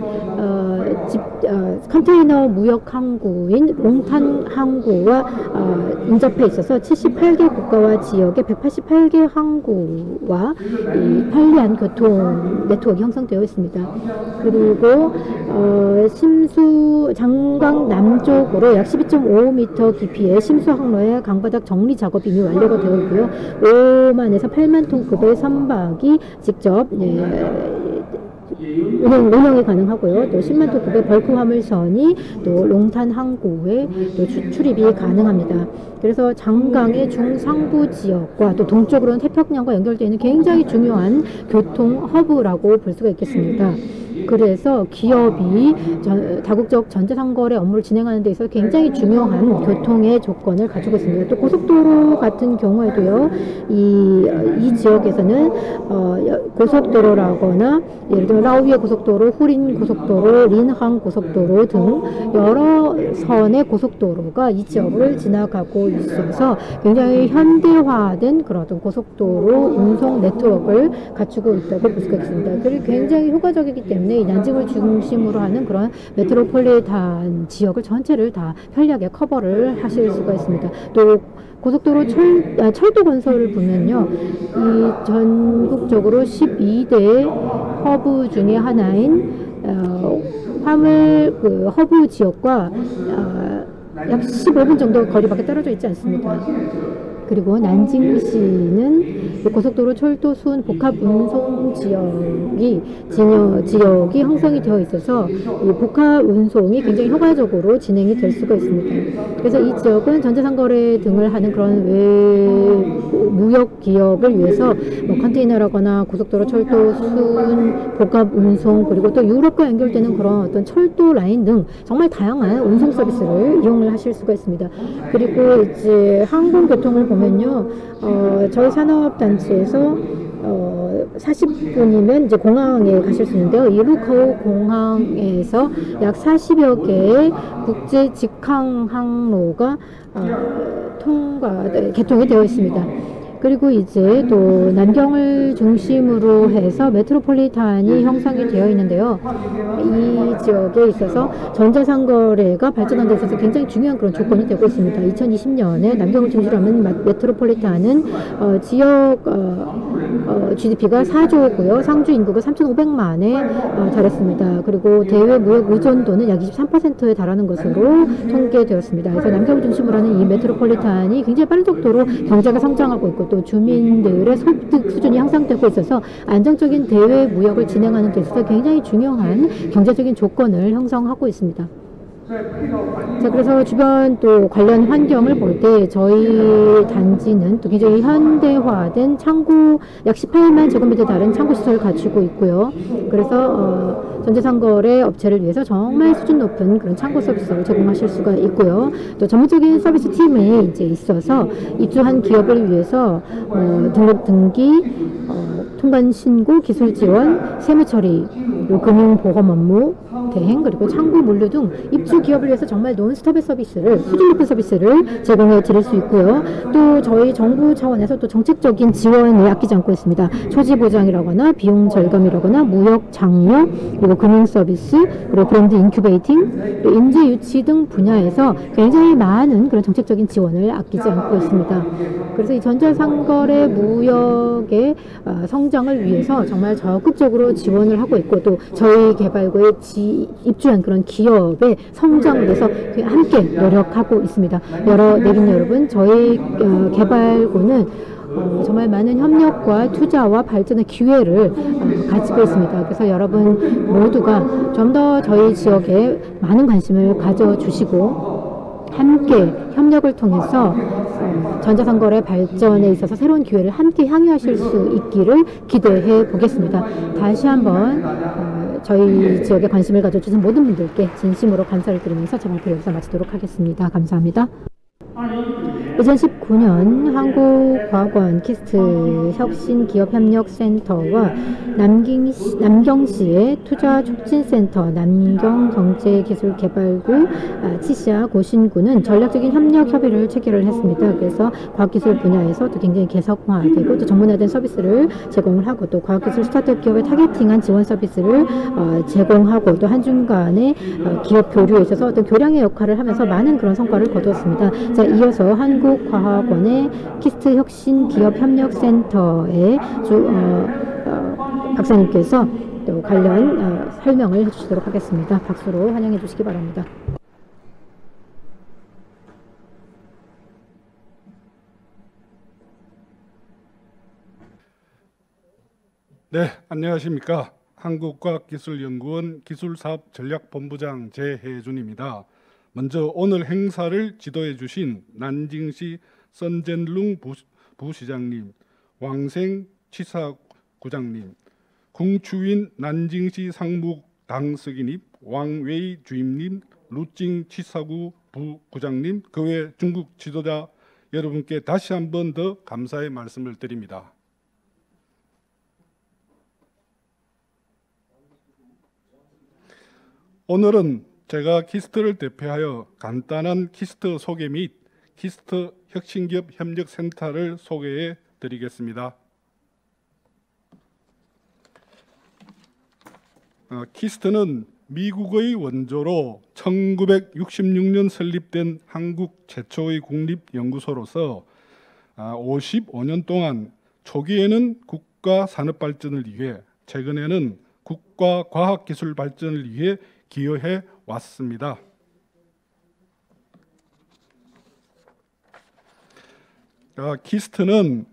컨테이너 무역 항구인 롱탄 항구와 인접해 있어서 78개 국가와 지역의 188개 항구와 이 편리한 교통 네트워크가 형성되어 있습니다. 그리고 심수 장강 남쪽으로 약 12.5m 깊이의 심수 항로의 강바닥 정리 작업이 이미 완료가 되어 있고요. 5만에서 8만 톤급의 선박이 직접 운영이 가능하고요. 또 10만 톤급의 벌크 화물선이 또 롱탄 항구에 또 출입이 가능합니다. 그래서 장강의 중상부 지역과 또 동쪽으로는 태평양과 연결되어 있는 굉장히 중요한 교통 허브라고 볼 수가 있겠습니다. 그래서 기업이 다국적 전자상거래 업무를 진행하는 데 있어서 굉장히 중요한 교통의 조건을 가지고 있습니다. 또 고속도로 같은 경우에도요, 이 지역에서는 고속도로라거나 예를 들어 라오위에 고속도로, 후린 고속도로, 린항 고속도로 등 여러 선의 고속도로가 이 지역을 지나가고 있어서 굉장히 현대화된 그런 고속도로 운송 네트워크를 갖추고 있다고 볼 수가 있습니다. 그리고 굉장히 효과적이기 때문에 때문에 이 난징을 중심으로 하는 그런 메트로폴리탄 지역을 전체를 다 편리하게 커버를 하실 수가 있습니다. 또 고속도로 철도 건설을 보면요, 이 전국적으로 12대 허브 중에 하나인 화물 허브 지역과 약 15분 정도 거리밖에 떨어져 있지 않습니다. 그리고 난징시는 고속도로 철도 수은 복합 운송 지역이 형성이 되어 있어서 이 복합 운송이 굉장히 효과적으로 진행이 될 수가 있습니다. 그래서 이 지역은 전자상거래 등을 하는 그런 무역 기업을 위해서 뭐 컨테이너라거나 고속도로 철도 수은 복합 운송, 그리고 또 유럽과 연결되는 그런 어떤 철도 라인 등 정말 다양한 운송 서비스를 이용을 하실 수가 있습니다. 그리고 이제 항공교통을 보면요, 저희 산업단체에서 40분이면 이제 공항에 가실 수 있는데요. 이 루커우 공항에서 약 40여 개의 국제 직항 항로가 개통이 되어 있습니다. 그리고 이제 또 남경을 중심으로 해서 메트로폴리탄이 형성이 되어 있는데요. 이 지역에 있어서 전자상거래가 발전하는 데 있어서 굉장히 중요한 그런 조건이 되고 있습니다. 2020년에 남경을 중심으로 하는 메트로폴리탄은 지역 GDP가 4조고요. 상주 인구가 3,500만에 달했습니다. 그리고 대외 무역 의존도는 약 23%에 달하는 것으로 통계되었습니다. 그래서 남경을 중심으로 하는 이 메트로폴리탄이 굉장히 빠른 속도로 경제가 성장하고 있고, 또 주민들의 소득 수준이 향상되고 있어서 안정적인 대외 무역을 진행하는 데 있어서 굉장히 중요한 경제적인 조건을 형성하고 있습니다. 자, 그래서 주변 또 관련 환경을 볼 때 저희 단지는 또 굉장히 현대화된 창고 약 18만 제곱미터 다른 창고 시설을 갖추고 있고요. 그래서 전자상거래 업체를 위해서 정말 수준 높은 그런 창고 서비스를 제공하실 수가 있고요. 또 전문적인 서비스 팀이 이제 있어서 입주한 기업을 위해서 등록 등기, 통관 신고, 기술 지원, 세무 처리, 그리고 금융 보험 업무 대행, 그리고 창구 물류 등 입주 기업을 위해서 정말 논스톱의 서비스를, 수준 높은 서비스를 제공해 드릴 수 있고요. 또 저희 정부 차원에서 또 정책적인 지원을 아끼지 않고 있습니다. 초지 보장이라거나 비용 절감이라거나 무역 장려, 그리고 금융 서비스, 그리고 브랜드 인큐베이팅, 또 인재 유치 등 분야에서 굉장히 많은 그런 정책적인 지원을 아끼지 않고 있습니다. 그래서 이 전자상거래 무역의 성장을 위해서 정말 적극적으로 지원을 하고 있고, 또 저희 개발구에 입주한 그런 기업의 성장을 위해서 함께 노력하고 있습니다. 내빈 여러분, 저희 개발구는 정말 많은 협력과 투자와 발전의 기회를 가지고 있습니다. 그래서 여러분 모두가 좀 더 저희 지역에 많은 관심을 가져주시고 함께 협력을 통해서 전자상거래 발전에 있어서 새로운 기회를 함께 향유하실 수 있기를 기대해 보겠습니다. 다시 한번 저희 지역에 관심을 가져주신 모든 분들께 진심으로 감사를 드리면서 제 발표를 여기서 마치도록 하겠습니다. 감사합니다. 2019년 한국과학원 키스트 혁신기업협력센터와 남경시의 투자촉진센터 남경경제기술개발구 치시아 고신구는 전략적인 협력 협의를 체결을 했습니다. 그래서 과학기술 분야에서 또 굉장히 개성화되고 또 전문화된 서비스를 제공을 하고, 또 과학기술 스타트업 기업에 타겟팅한 지원 서비스를 제공하고, 또 한중간의 기업 교류에 있어서 어떤 교량의 역할을 하면서 많은 그런 성과를 거두었습니다. 자, 이어서 한국과학원의 키스트 혁신기업협력센터의 박사님께서 또 관련 설명을 해주시도록 하겠습니다. 박수로 환영해 주시기 바랍니다. 네, 안녕하십니까. 한국과학기술연구원 기술사업전략본부장 재혜준입니다. 먼저 오늘 행사를 지도해 주신 난징시 선젠룽 부시장님, 왕생 치사구장님, 궁추인 난징시 상무당서기님, 왕웨이 주임님, 루찡 치사구 부구장님, 그 외 중국 지도자 여러분께 다시 한 번 더 감사의 말씀을 드립니다. 오늘은 제가 키스트를 대표하여 간단한 키스트 소개 및 키스트 혁신기업 협력센터를 소개해 드리겠습니다. 키스트는 미국의 원조로 1966년 설립된 한국 최초의 국립연구소로서 55년 동안 초기에는 국가 산업 발전을 위해, 최근에는 국가 과학 기술 발전을 위해 기여해 왔습니다. 키스트는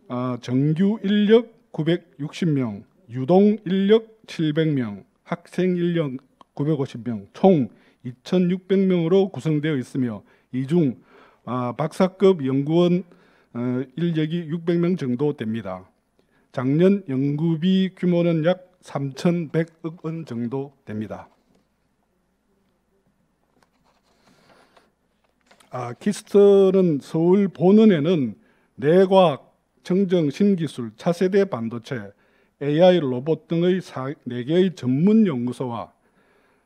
정규 인력 960명, 유동 인력 700명, 학생 인력 950명, 총 2,600명으로 구성되어 있으며 이 중 박사급 연구원 인력이 600명 정도 됩니다. 작년 연구비 규모는 약 3,100억 원 정도 됩니다. 키스트는 서울 본원에는 뇌과학, 청정 신기술, 차세대 반도체, AI 로봇 등의 4개의 전문 연구소와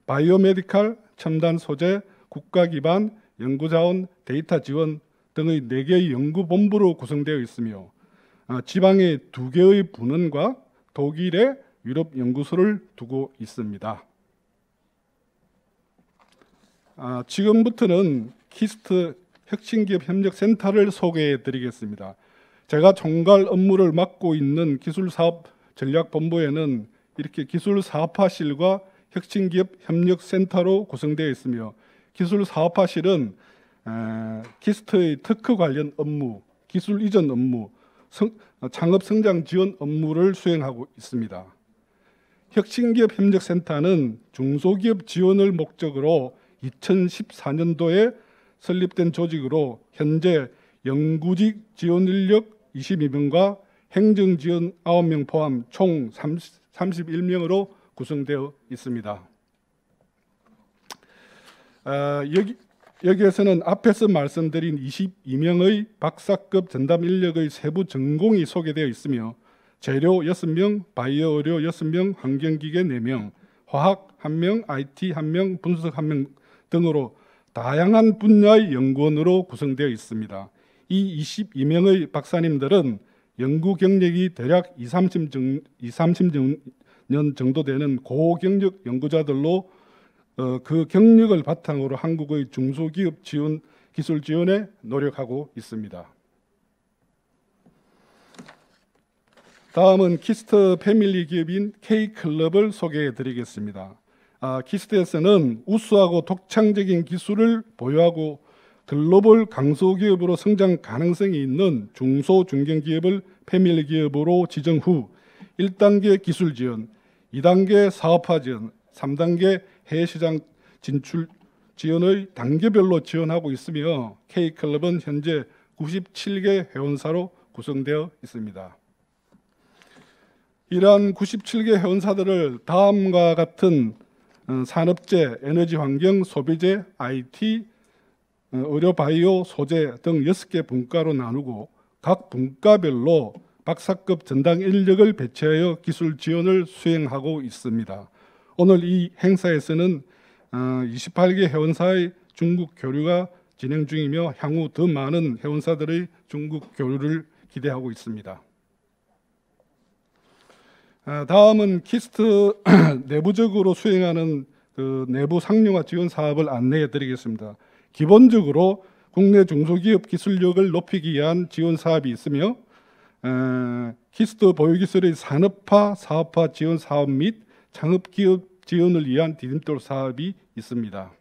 바이오메디칼, 첨단 소재, 국가 기반 연구자원, 데이터 지원 등의 4개의 연구본부로 구성되어 있으며 지방에 2개의 분원과 독일의 유럽 연구소를 두고 있습니다. 지금부터는 키스트 혁신기업 협력센터를 소개해 드리겠습니다. 제가 총괄 업무를 맡고 있는 기술사업 전략본부에는 이렇게 기술사업화실과 혁신기업 협력센터로 구성되어 있으며 기술사업화실은 키스트의 특허 관련 업무, 기술 이전 업무, 창업성장 지원 업무를 수행하고 있습니다. 혁신기업 협력센터는 중소기업 지원을 목적으로 2014년도에 설립된 조직으로 현재 연구직 지원 인력 22명과 행정지원 9명 포함 총 31명으로 구성되어 있습니다. 여기에서는 앞에서 말씀드린 22명의 박사급 전담 인력의 세부 전공이 소개되어 있으며 재료 6명, 바이오 의료 6명, 환경기계 4명, 화학 1명, IT 1명, 분석 1명 등으로 다양한 분야의 연구원으로 구성되어 있습니다. 이 22명의 박사님들은 연구 경력이 대략 30년 정도 되는 고경력 연구자들로 그 경력을 바탕으로 한국의 중소기업 지원, 기술 지원에 노력하고 있습니다. 다음은 키스트 패밀리 기업인 K클럽을 소개해 드리겠습니다. 키스트에서는 우수하고 독창적인 기술을 보유하고 글로벌 강소기업으로 성장 가능성이 있는 중소 중견기업을 패밀리 기업으로 지정 후 1단계 기술 지원, 2단계 사업화 지원, 3단계 해외 시장 진출 지원의 단계별로 지원하고 있으며 K클럽은 현재 97개 회원사로 구성되어 있습니다. 이러한 97개 회원사들을 다음과 같은 산업재, 에너지 환경, 소비재, IT, 의료 바이오, 소재 등 6개 분과로 나누고 각 분과별로 박사급 전담 인력을 배치하여 기술 지원을 수행하고 있습니다. 오늘 이 행사에서는 28개 회원사의 중국 교류가 진행 중이며 향후 더 많은 회원사들의 중국 교류를 기대하고 있습니다. 다음은 키스트 내부적으로 수행하는 그 내부 상용화 지원 사업을 안내해 드리겠습니다. 기본적으로 국내 중소기업 기술력을 높이기 위한 지원 사업이 있으며 키스트 보유기술의 산업화, 사업화 지원 사업 및 창업기업 지원을 위한 디딤돌 사업이 있습니다.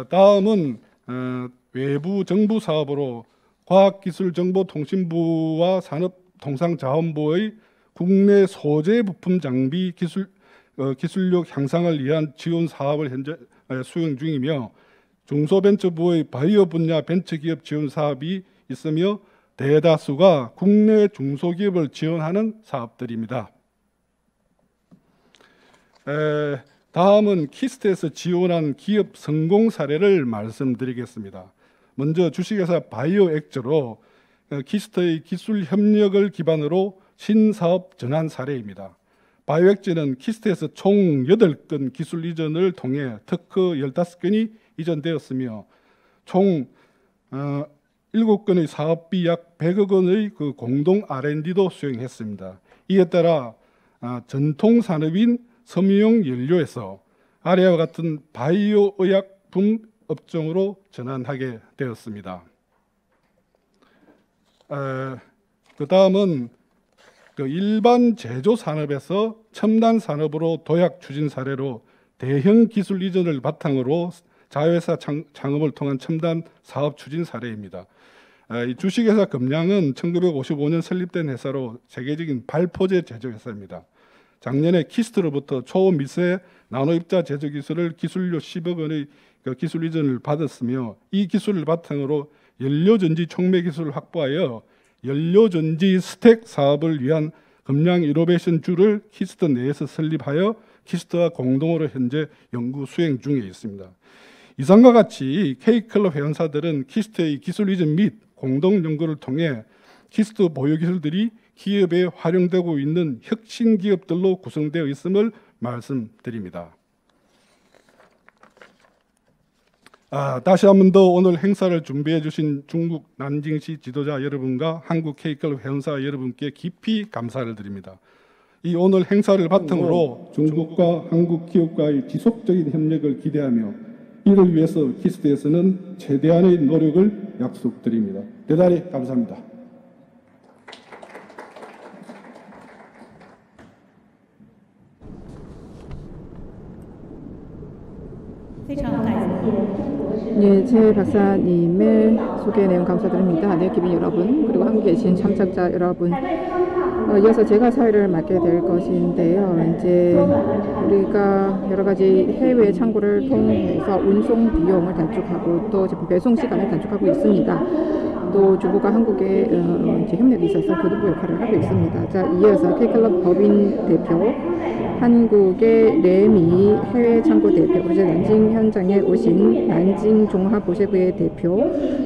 다음은 외부 정부 사업으로 과학기술정보통신부와 산업통상자원부의 국내 소재 부품 장비 기술력 향상을 위한 지원 사업을 현재 수행 중이며 중소벤처부의 바이오 분야 벤처기업 지원 사업이 있으며 대다수가 국내 중소기업을 지원하는 사업들입니다. 다음은 키스트에서 지원한 기업 성공 사례를 말씀드리겠습니다. 먼저 주식회사 바이오액저로 키스트의 기술 협력을 기반으로 신사업 전환 사례입니다. 바이오액저는 키스트에서 총 8건 기술 이전을 통해 특허 15건이 이전되었으며 총 7건의 사업비 약 100억 원의 그 공동 R&D도 수행했습니다. 이에 따라 전통 산업인 섬유용 연료에서 아래와 같은 바이오 의약품 업종으로 전환하게 되었습니다. 그 다음은 일반 제조 산업에서 첨단 산업으로 도약 추진 사례로 대형 기술 이전을 바탕으로 자회사 창업을 통한 첨단 사업 추진 사례입니다. 이 주식회사 금량은 1955년 설립된 회사로 세계적인 발포제 제조 회사입니다. 작년에 키스트로부터 초미세 나노입자 제조 기술을 기술료 10억 원의 기술 이전을 받았으며 이 기술을 바탕으로 연료전지 촉매 기술을 확보하여 연료전지 스택 사업을 위한 금량 이노베이션 주를 키스트 내에서 설립하여 키스트와 공동으로 현재 연구 수행 중에 있습니다. 이상과 같이 K클럽 회원사들은 키스트의 기술 이전 및 공동 연구를 통해 키스트 보유 기술들이 기업에 활용되고 있는 혁신 기업들로 구성되어 있음을 말씀드립니다. 다시 한 번 더 오늘 행사를 준비해 주신 중국 난징시 지도자 여러분과 한국 K클럽 회원사 여러분께 깊이 감사를 드립니다. 이 오늘 행사를 바탕으로 중국과 한국 기업과의 지속적인 협력을 기대하며 이를 위해서 키스트에서는 최대한의 노력을 약속드립니다. 대단히 감사합니다. 네, 최 박사님의 소개 내용 감사드립니다. 네, 기빈 여러분, 그리고 함께 계신 참석자 여러분, 이어서 제가 사회를 맡게 될 것인데요. 이제 우리가 여러 가지 해외 창고를 통해서 운송 비용을 단축하고 또 제품 배송 시간을 단축하고 있습니다. 또 중국과 한국의 이제 협력이 있어서 교두보 역할을 하고 있습니다. 자, 이어서 K클럽 법인 대표, 한국의 레미 해외 창고 대표, 그리고 난징 현장에 오신 난징 종합보세부의 대표,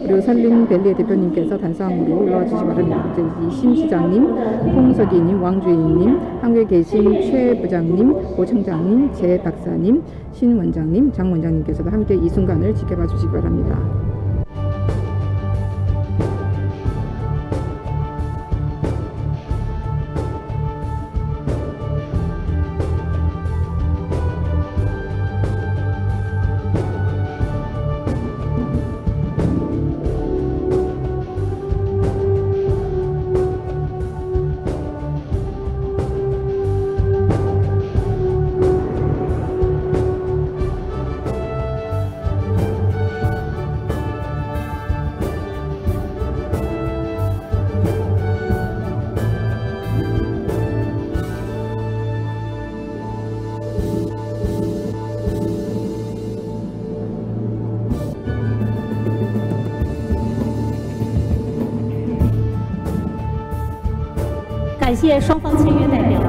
그리고 산림밸리의 대표님께서 단상으로 올라와 주시기 바랍니다. 이심 시장님, 홍석이님, 왕주인님, 한국에 계신 최 부장님, 고 청장님, 제 박사님, 신 원장님, 장 원장님께서도 함께 이 순간을 지켜봐 주시기 바랍니다.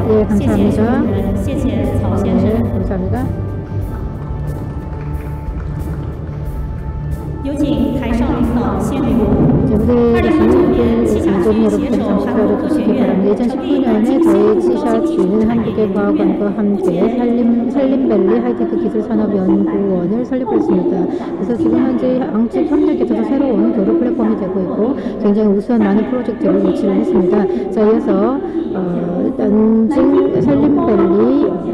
네, 감사합니다. 네, 감사합니다. 우리 장조림 여러분들 잠시 기다려주시기 바랍니다. 2019년에 저희 치샷지는 한국의 과학원과 함께 산림밸리 하이테크 기술산업연구원을 설립했습니다. 그래서 지금 현재 양측 협력에 있어서 새로운 교류 플랫폼이 되고 있고 굉장히 우수한 많은 프로젝트를 유치를 했습니다. 자, 이어서 난징 산림밸리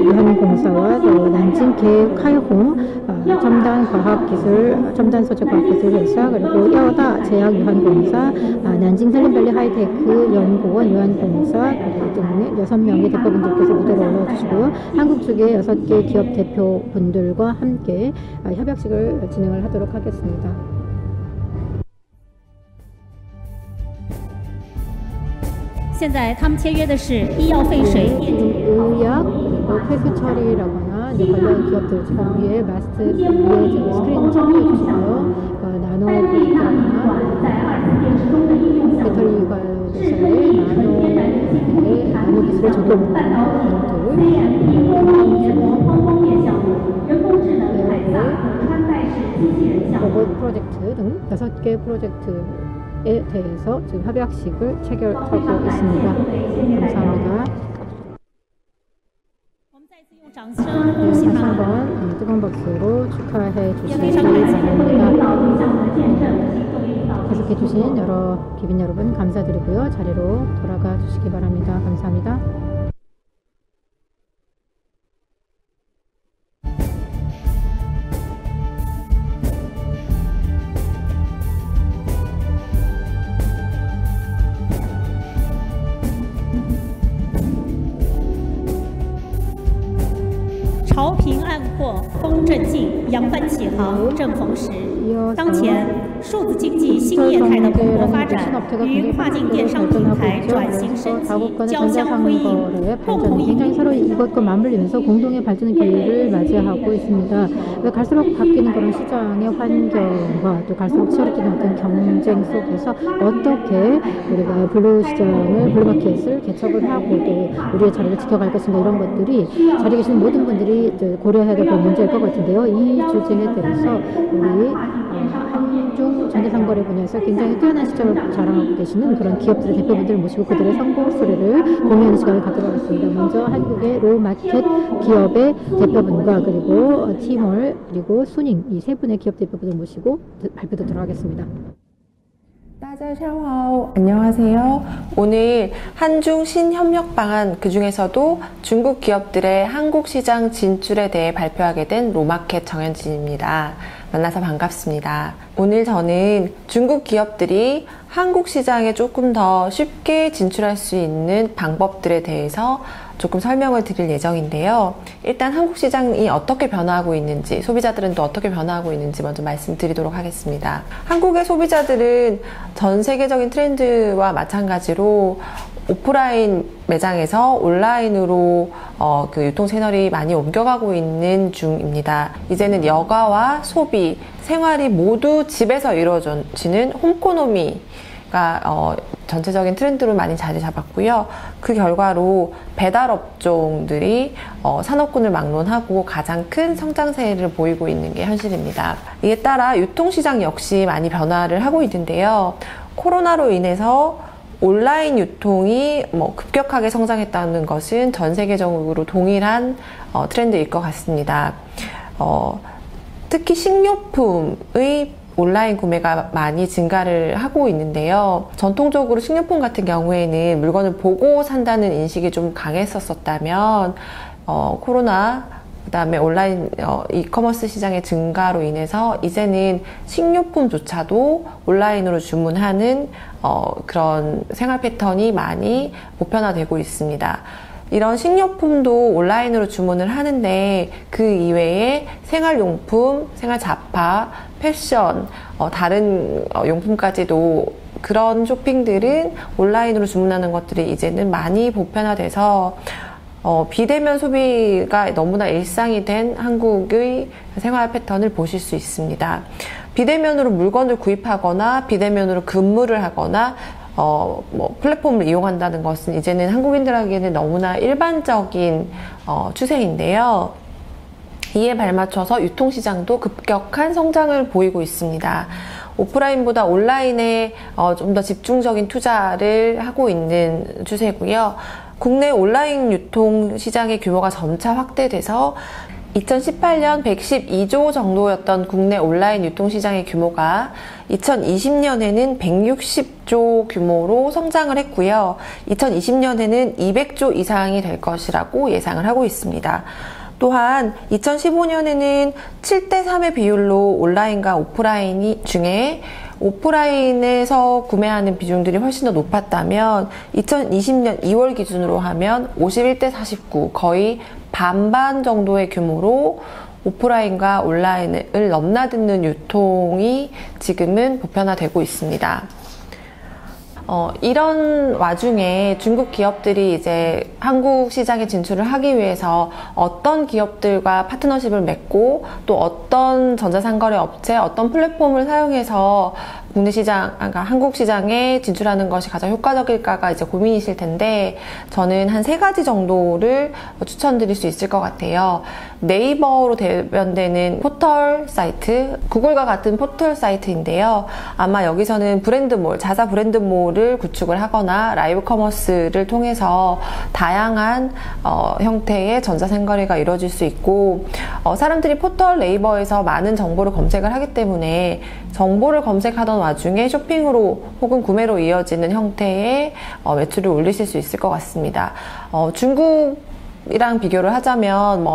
유한공사와 또 난징 계획카이홍 첨단 과학기술, 첨단 소재 과학기술 회사, 그리고 여다 제약유한공사, 난징 산림밸리 하이테크 연구원 유한공사 등의 6명의 대표분들께서 무대로 올라와 주시고요. 한국 측의 6개 기업 대표분들과 함께 협약식을 진행을 하도록 하겠습니다. 现在他们签约的是医药废水。 의약, 폐수 처리라거나 관련 기업들 위에 마스트 위에 스크린 참고해 주시고요. 나노 배터리 관련해서의 나노 기술의 적용 로봇 프로젝트 등 6개 프로젝트에 대해서 지금 협약식을 체결하고 있습니다. 감사합니다. 다시 한번 뜨거운 박수로 축하해 주시기 바랍니다. 계속해 주신 여러 기빈 여러분 감사드리고요. 자리로 돌아가 주시기 바랍니다. 감사합니다. 扬帆起航正逢时。当前，数字经济新业态的蓬勃发展与跨境电商平台转型升级交相辉映，共同 굉장히 서로 이것과 맞물리면서 공동의 발전의 기회를 맞이하고 있습니다. 갈수록 바뀌는 그런 시장의 환경과 또 갈수록 치열해지는 어떤 경쟁 속에서 어떻게 우리가 블루마켓을 개척을 하고 또 우리의 자리를 지켜갈 것인가 이런 것들이 자리에 계시는 모든 분들이 고려해야 될 문제일 것 같은데요. 이 주제에 대해서 우리 한중 전자상거래 분야에서 굉장히 뛰어난 실적을 자랑하고 계시는 그런 기업들의 대표분들을 모시고 그들의 성공 스토리를 공유하는 시간을 갖도록 하겠습니다. 먼저 한국의 로마켓 기업의 대표분과 그리고 티몰 그리고 수닝 이 세 분의 기업 대표분을 모시고 발표 듣도록 하겠습니다. 따자샤오하오 안녕하세요. 오늘 한중 신협력 방안 그중에서도 중국 기업들의 한국 시장 진출에 대해 발표하게 된 로마켓 정현진입니다. 만나서 반갑습니다. 오늘 저는 중국 기업들이 한국 시장에 조금 더 쉽게 진출할 수 있는 방법들에 대해서 조금 설명을 드릴 예정인데요. 일단 한국 시장이 어떻게 변화하고 있는지, 소비자들은 또 어떻게 변화하고 있는지 먼저 말씀드리도록 하겠습니다. 한국의 소비자들은 전 세계적인 트렌드와 마찬가지로 오프라인 매장에서 온라인으로 그 유통 채널이 많이 옮겨가고 있는 중입니다. 이제는 여가와 소비, 생활이 모두 집에서 이루어지는 홈코노미가 전체적인 트렌드로 많이 자리 잡았고요. 그 결과로 배달업종들이 산업군을 막론하고 가장 큰 성장세를 보이고 있는 게 현실입니다. 이에 따라 유통시장 역시 많이 변화를 하고 있는데요. 코로나로 인해서 온라인 유통이 급격하게 성장했다는 것은 전 세계적으로 동일한 트렌드일 것 같습니다. 특히 식료품의 온라인 구매가 많이 증가를 하고 있는데요. 전통적으로 식료품 같은 경우에는 물건을 보고 산다는 인식이 좀 강했었다면 코로나 그다음에 온라인 이커머스 시장의 증가로 인해서 이제는 식료품조차도 온라인으로 주문하는 그런 생활 패턴이 많이 보편화되고 있습니다. 이런 식료품도 온라인으로 주문을 하는데 그 이외에 생활용품, 생활잡화, 패션, 다른 용품까지도 그런 쇼핑들은 온라인으로 주문하는 것들이 이제는 많이 보편화돼서 비대면 소비가 너무나 일상이 된 한국의 생활 패턴을 보실 수 있습니다. 비대면으로 물건을 구입하거나 비대면으로 근무를 하거나 플랫폼을 이용한다는 것은 이제는 한국인들에게는 너무나 일반적인 추세인데요. 이에 발맞춰서 유통시장도 급격한 성장을 보이고 있습니다. 오프라인보다 온라인에 좀 더 집중적인 투자를 하고 있는 추세고요. 국내 온라인 유통 시장의 규모가 점차 확대돼서 2018년 112조 정도였던 국내 온라인 유통시장의 규모가 2020년에는 160조 규모로 성장을 했고요. 2020년에는 200조 이상이 될 것이라고 예상을 하고 있습니다. 또한 2015년에는 7대3의 비율로 온라인과 오프라인 중에 오프라인에서 구매하는 비중들이 훨씬 더 높았다면 2020년 2월 기준으로 하면 51대49 거의 반반 정도의 규모로 오프라인과 온라인을 넘나드는 유통이 지금은 보편화되고 있습니다. 이런 와중에 중국 기업들이 이제 한국 시장에 진출을 하기 위해서 어떤 기업들과 파트너십을 맺고 또 어떤 전자상거래 업체, 어떤 플랫폼을 사용해서 국내 시장, 그러니까 한국 시장에 진출하는 것이 가장 효과적일까가 이제 고민이실 텐데 저는 한 3가지 정도를 추천드릴 수 있을 것 같아요. 네이버로 대변되는 포털 사이트, 구글과 같은 포털 사이트인데요. 아마 여기서는 브랜드몰, 자사 브랜드몰을 구축을 하거나 라이브 커머스를 통해서 다양한 형태의 전자상거래가 이루어질 수 있고 사람들이 포털 네이버에서 많은 정보를 검색을 하기 때문에 정보를 검색하던 와중에 쇼핑으로 혹은 구매로 이어지는 형태의 매출을 올리실 수 있을 것 같습니다. 중국이랑 비교를 하자면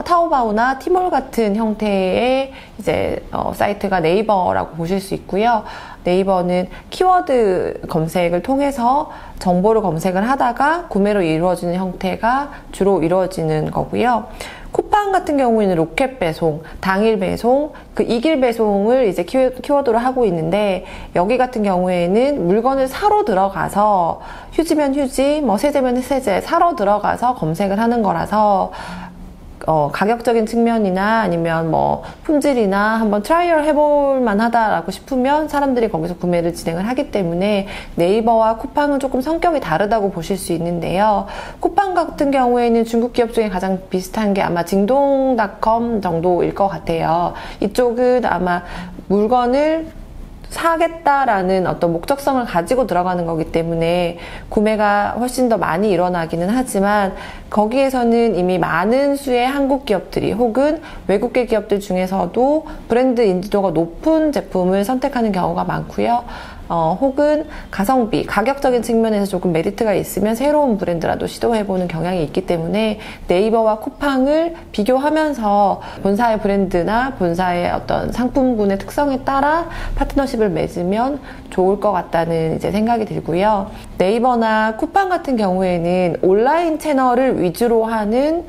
타오바오나 티몰 같은 형태의 이제 사이트가 네이버라고 보실 수 있고요. 네이버는 키워드 검색을 통해서 정보를 검색을 하다가 구매로 이루어지는 형태가 주로 이루어지는 거고요. 쿠팡 같은 경우에는 로켓 배송, 당일 배송, 그 이길 배송을 이제 키워드로 하고 있는데, 여기 같은 경우에는 물건을 사러 들어가서 휴지면 휴지, 뭐 세제면 세제 사러 들어가서 검색을 하는 거라서 가격적인 측면이나 아니면 뭐 품질이나 한번 트라이얼 해볼 만하다라고 싶으면 사람들이 거기서 구매를 진행을 하기 때문에 네이버와 쿠팡은 조금 성격이 다르다고 보실 수 있는데요. 쿠팡 같은 경우에는 중국 기업 중에 가장 비슷한 게 아마 징동닷컴 정도일 것 같아요. 이쪽은 아마 물건을 사겠다라는 어떤 목적성을 가지고 들어가는 거기 때문에 구매가 훨씬 더 많이 일어나기는 하지만, 거기에서는 이미 많은 수의 한국 기업들이 혹은 외국계 기업들 중에서도 브랜드 인지도가 높은 제품을 선택하는 경우가 많고요. 혹은 가성비, 가격적인 측면에서 조금 메리트가 있으면 새로운 브랜드라도 시도해보는 경향이 있기 때문에 네이버와 쿠팡을 비교하면서 본사의 브랜드나 본사의 어떤 상품군의 특성에 따라 파트너십을 맺으면 좋을 것 같다는 이제 생각이 들고요. 네이버나 쿠팡 같은 경우에는 온라인 채널을 위주로 하는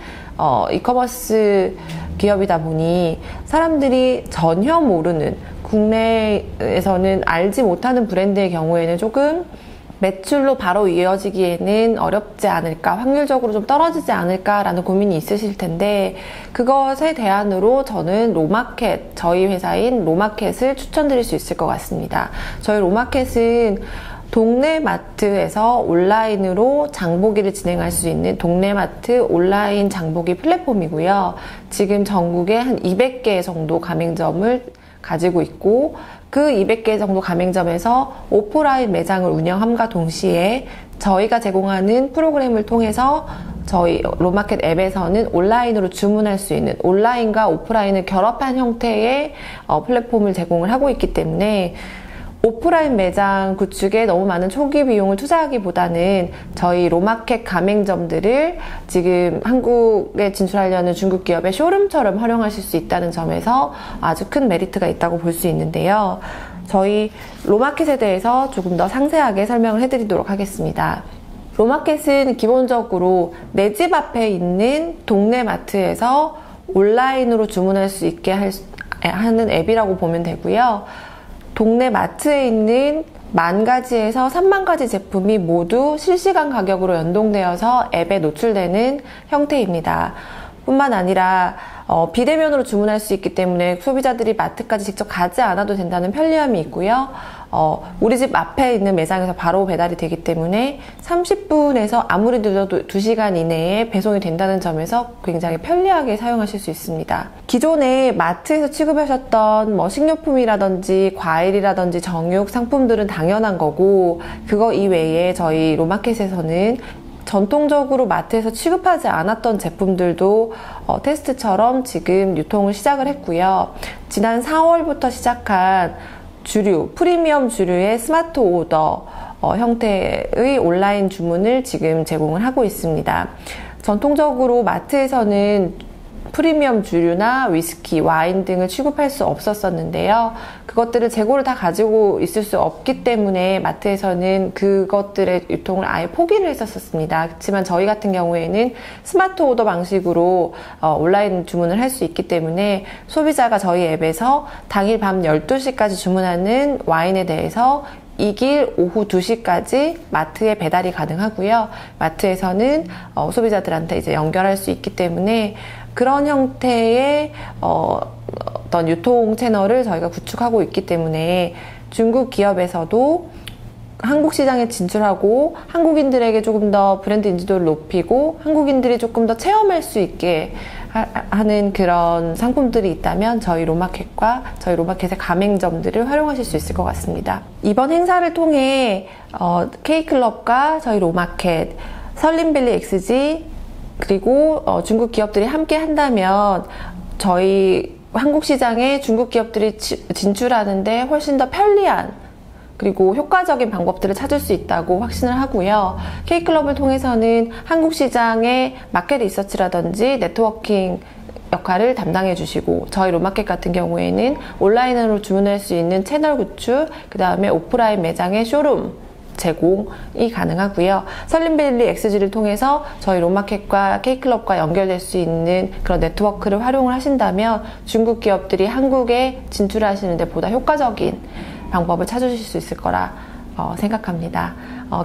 이커머스 기업이다 보니 사람들이 전혀 모르는, 국내에서는 알지 못하는 브랜드의 경우에는 조금 매출로 바로 이어지기에는 어렵지 않을까, 확률적으로 좀 떨어지지 않을까라는 고민이 있으실 텐데, 그것의 대안으로 저는 로마켓, 저희 회사인 로마켓을 추천드릴 수 있을 것 같습니다. 저희 로마켓은 동네 마트에서 온라인으로 장보기를 진행할 수 있는 동네마트 온라인 장보기 플랫폼이고요. 지금 전국에 한 200개 정도 가맹점을 가지고 있고, 그 200개 정도 가맹점에서 오프라인 매장을 운영함과 동시에 저희가 제공하는 프로그램을 통해서 저희 로마켓 앱에서는 온라인으로 주문할 수 있는, 온라인과 오프라인을 결합한 형태의 플랫폼을 제공을 하고 있기 때문에 오프라인 매장 구축에 너무 많은 초기 비용을 투자하기보다는 저희 로마켓 가맹점들을 지금 한국에 진출하려는 중국 기업의 쇼룸처럼 활용하실 수 있다는 점에서 아주 큰 메리트가 있다고 볼 수 있는데요. 저희 로마켓에 대해서 조금 더 상세하게 설명을 해드리도록 하겠습니다. 로마켓은 기본적으로 내 집 앞에 있는 동네 마트에서 온라인으로 주문할 수 있게 하는 앱이라고 보면 되고요. 동네 마트에 있는 10,000가지에서 30,000가지 제품이 모두 실시간 가격으로 연동되어서 앱에 노출되는 형태입니다. 뿐만 아니라 비대면으로 주문할 수 있기 때문에 소비자들이 마트까지 직접 가지 않아도 된다는 편리함이 있고요. 우리 집 앞에 있는 매장에서 바로 배달이 되기 때문에 30분에서 아무리 늦어도 2시간 이내에 배송이 된다는 점에서 굉장히 편리하게 사용하실 수 있습니다. 기존에 마트에서 취급하셨던 뭐 식료품이라든지 과일이라든지 정육 상품들은 당연한 거고, 그거 이외에 저희 로마켓에서는 전통적으로 마트에서 취급하지 않았던 제품들도 테스트처럼 지금 유통을 시작을 했고요. 지난 4월부터 시작한 주류, 프리미엄 주류의 스마트 오더 형태의 온라인 주문을 지금 제공을 하고 있습니다. 전통적으로 마트에서는 프리미엄 주류나 위스키, 와인 등을 취급할 수 없었었는데요. 그것들을 재고를 다 가지고 있을 수 없기 때문에 마트에서는 그것들의 유통을 아예 포기를 했었습니다. 그렇지만 저희 같은 경우에는 스마트 오더 방식으로 온라인 주문을 할 수 있기 때문에 소비자가 저희 앱에서 당일 밤 12시까지 주문하는 와인에 대해서 이길 오후 2시까지 마트에 배달이 가능하고요. 마트에서는 소비자들한테 이제 연결할 수 있기 때문에 그런 형태의 어떤 유통 채널을 저희가 구축하고 있기 때문에 중국 기업에서도 한국 시장에 진출하고 한국인들에게 조금 더 브랜드 인지도를 높이고 한국인들이 조금 더 체험할 수 있게 하는 그런 상품들이 있다면 저희 로마켓과 저희 로마켓의 가맹점들을 활용하실 수 있을 것 같습니다. 이번 행사를 통해 K클럽과 저희 로마켓, 설린밸리 XG 그리고 중국 기업들이 함께 한다면 저희 한국 시장에 중국 기업들이 진출하는데 훨씬 더 편리한 그리고 효과적인 방법들을 찾을 수 있다고 확신을 하고요. K클럽을 통해서는 한국 시장의 마켓 리서치라든지 네트워킹 역할을 담당해 주시고 저희 로마켓 같은 경우에는 온라인으로 주문할 수 있는 채널 구축, 그 다음에 오프라인 매장의 쇼룸 제공이 가능하고요. 설린밸리 XG를 통해서 저희 롬마켓과 K클럽과 연결될 수 있는 그런 네트워크를 활용을 하신다면 중국 기업들이 한국에 진출하시는데 보다 효과적인 방법을 찾으실 수 있을 거라 생각합니다.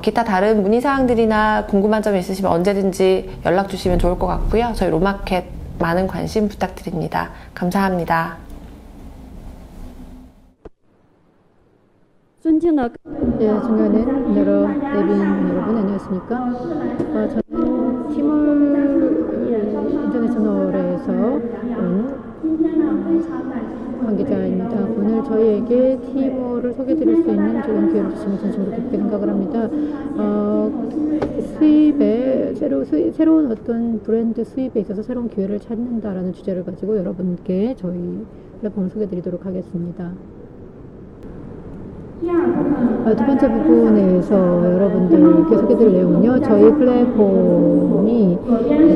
기타 다른 문의사항들이나 궁금한 점이 있으시면 언제든지 연락 주시면 좋을 것 같고요. 저희 롬마켓 많은 관심 부탁드립니다. 감사합니다. 네, 존경하는 여러 내빈 여러분 안녕하십니까? 저는 티몰 인터내셔널에서 온 관계자입니다. 오늘 저희에게 티몰을 소개해드릴 수 있는 좋은 기회를 주시면 진심으로 기쁘게 생각을 합니다. 수입에 새로운 어떤 브랜드 수입에 있어서 새로운 기회를 찾는다라는 주제를 가지고 여러분께 저희 플랫폼을 소개해드리도록 하겠습니다. 두 번째 부분에서 여러분들께 소개드릴 내용은요, 저희 플랫폼이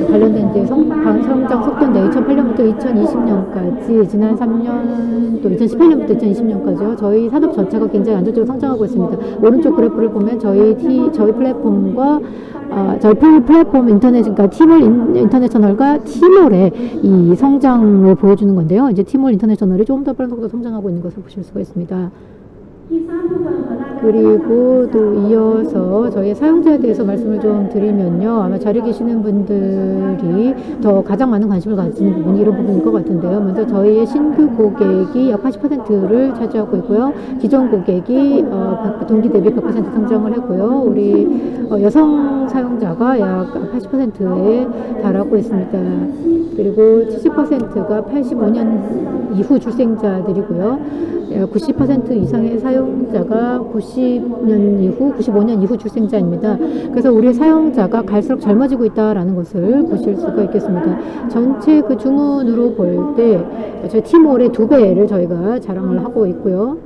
관련된 이제 성장 속도인데 2008년부터 2020년까지 지난 3년 또 2018년부터 2020년까지요. 저희 산업 전체가 굉장히 안정적으로 성장하고 있습니다. 오른쪽 그래프를 보면 저희 플랫폼과 저희 플랫폼 인터넷, 그러니까 티몰 인터내셔널과 티몰의 이 성장을 보여주는 건데요. 이제 티몰 인터내셔널이 조금 더 빠른 속도로 성장하고 있는 것을 보실 수가 있습니다. 그리고 또 이어서 저희 사용자에 대해서 말씀을 좀 드리면요, 아마 자리에 계시는 분들이 더 가장 많은 관심을 가지는 부분이 이런 부분일 것 같은데요. 먼저 저희의 신규 고객이 약 80%를 차지하고 있고요. 기존 고객이 동기 대비 100% 성장을 했고요. 우리 여성 사용자가 약 80%에 달하고 있습니다. 그리고 70%가 85년 이후 출생자들이고요. 90% 이상의 사용자가 95년 이후 출생자입니다. 그래서 우리 사용자가 갈수록 젊어지고 있다는 것을 보실 수가 있겠습니다. 전체 그 주문으로 볼 때 저희 티몰의 2배를 저희가 자랑을 하고 있고요.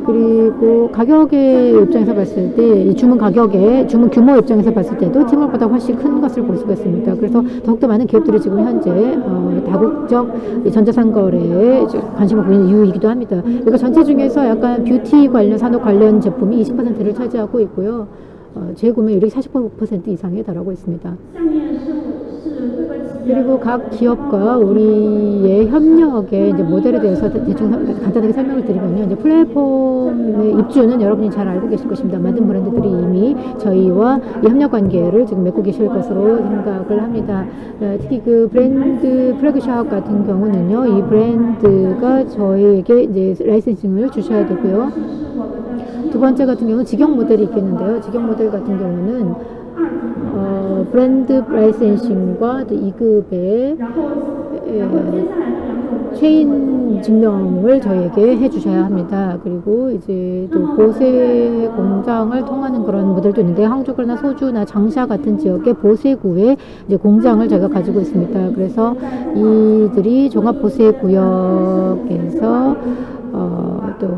그리고 가격의 입장에서 봤을 때, 이 주문 규모 입장에서 봤을 때도 티몰보다 훨씬 큰 것을 볼 수가 있습니다. 그래서 더욱더 많은 기업들이 지금 현재 다국적 전자상거래에 관심을 보이는 이유이기도 합니다. 그리고 전체 중에서 약간 뷰티 관련, 산업 관련 제품이 20%를 차지하고 있고요. 재구매율이 45% 이상에 달하고 있습니다. 그리고 각 기업과 우리의 협력의 이제 모델에 대해서 대충 간단하게 설명을 드리면요. 이제 플랫폼의 입주는 여러분이 잘 알고 계실 것입니다. 많은 브랜드들이 이미 저희와 이 협력 관계를 지금 맺고 계실 것으로 생각을 합니다. 특히 그 브랜드 플래그샵 같은 경우는요, 이 브랜드가 저희에게 이제 라이센싱을 주셔야 되고요. 두 번째 같은 경우는 직영 모델이 있겠는데요. 직영 모델 같은 경우는 브랜드 라이센싱과 또 2급의 체인 증명을 저희에게 해주셔야 합니다. 그리고 이제 또 보세 공장을 통하는 그런 모델도 있는데, 항저우나 소주나 장샤 같은 지역의 보세구에 이제 공장을 저희가 가지고 있습니다. 그래서 이들이 종합 보세 구역에서 또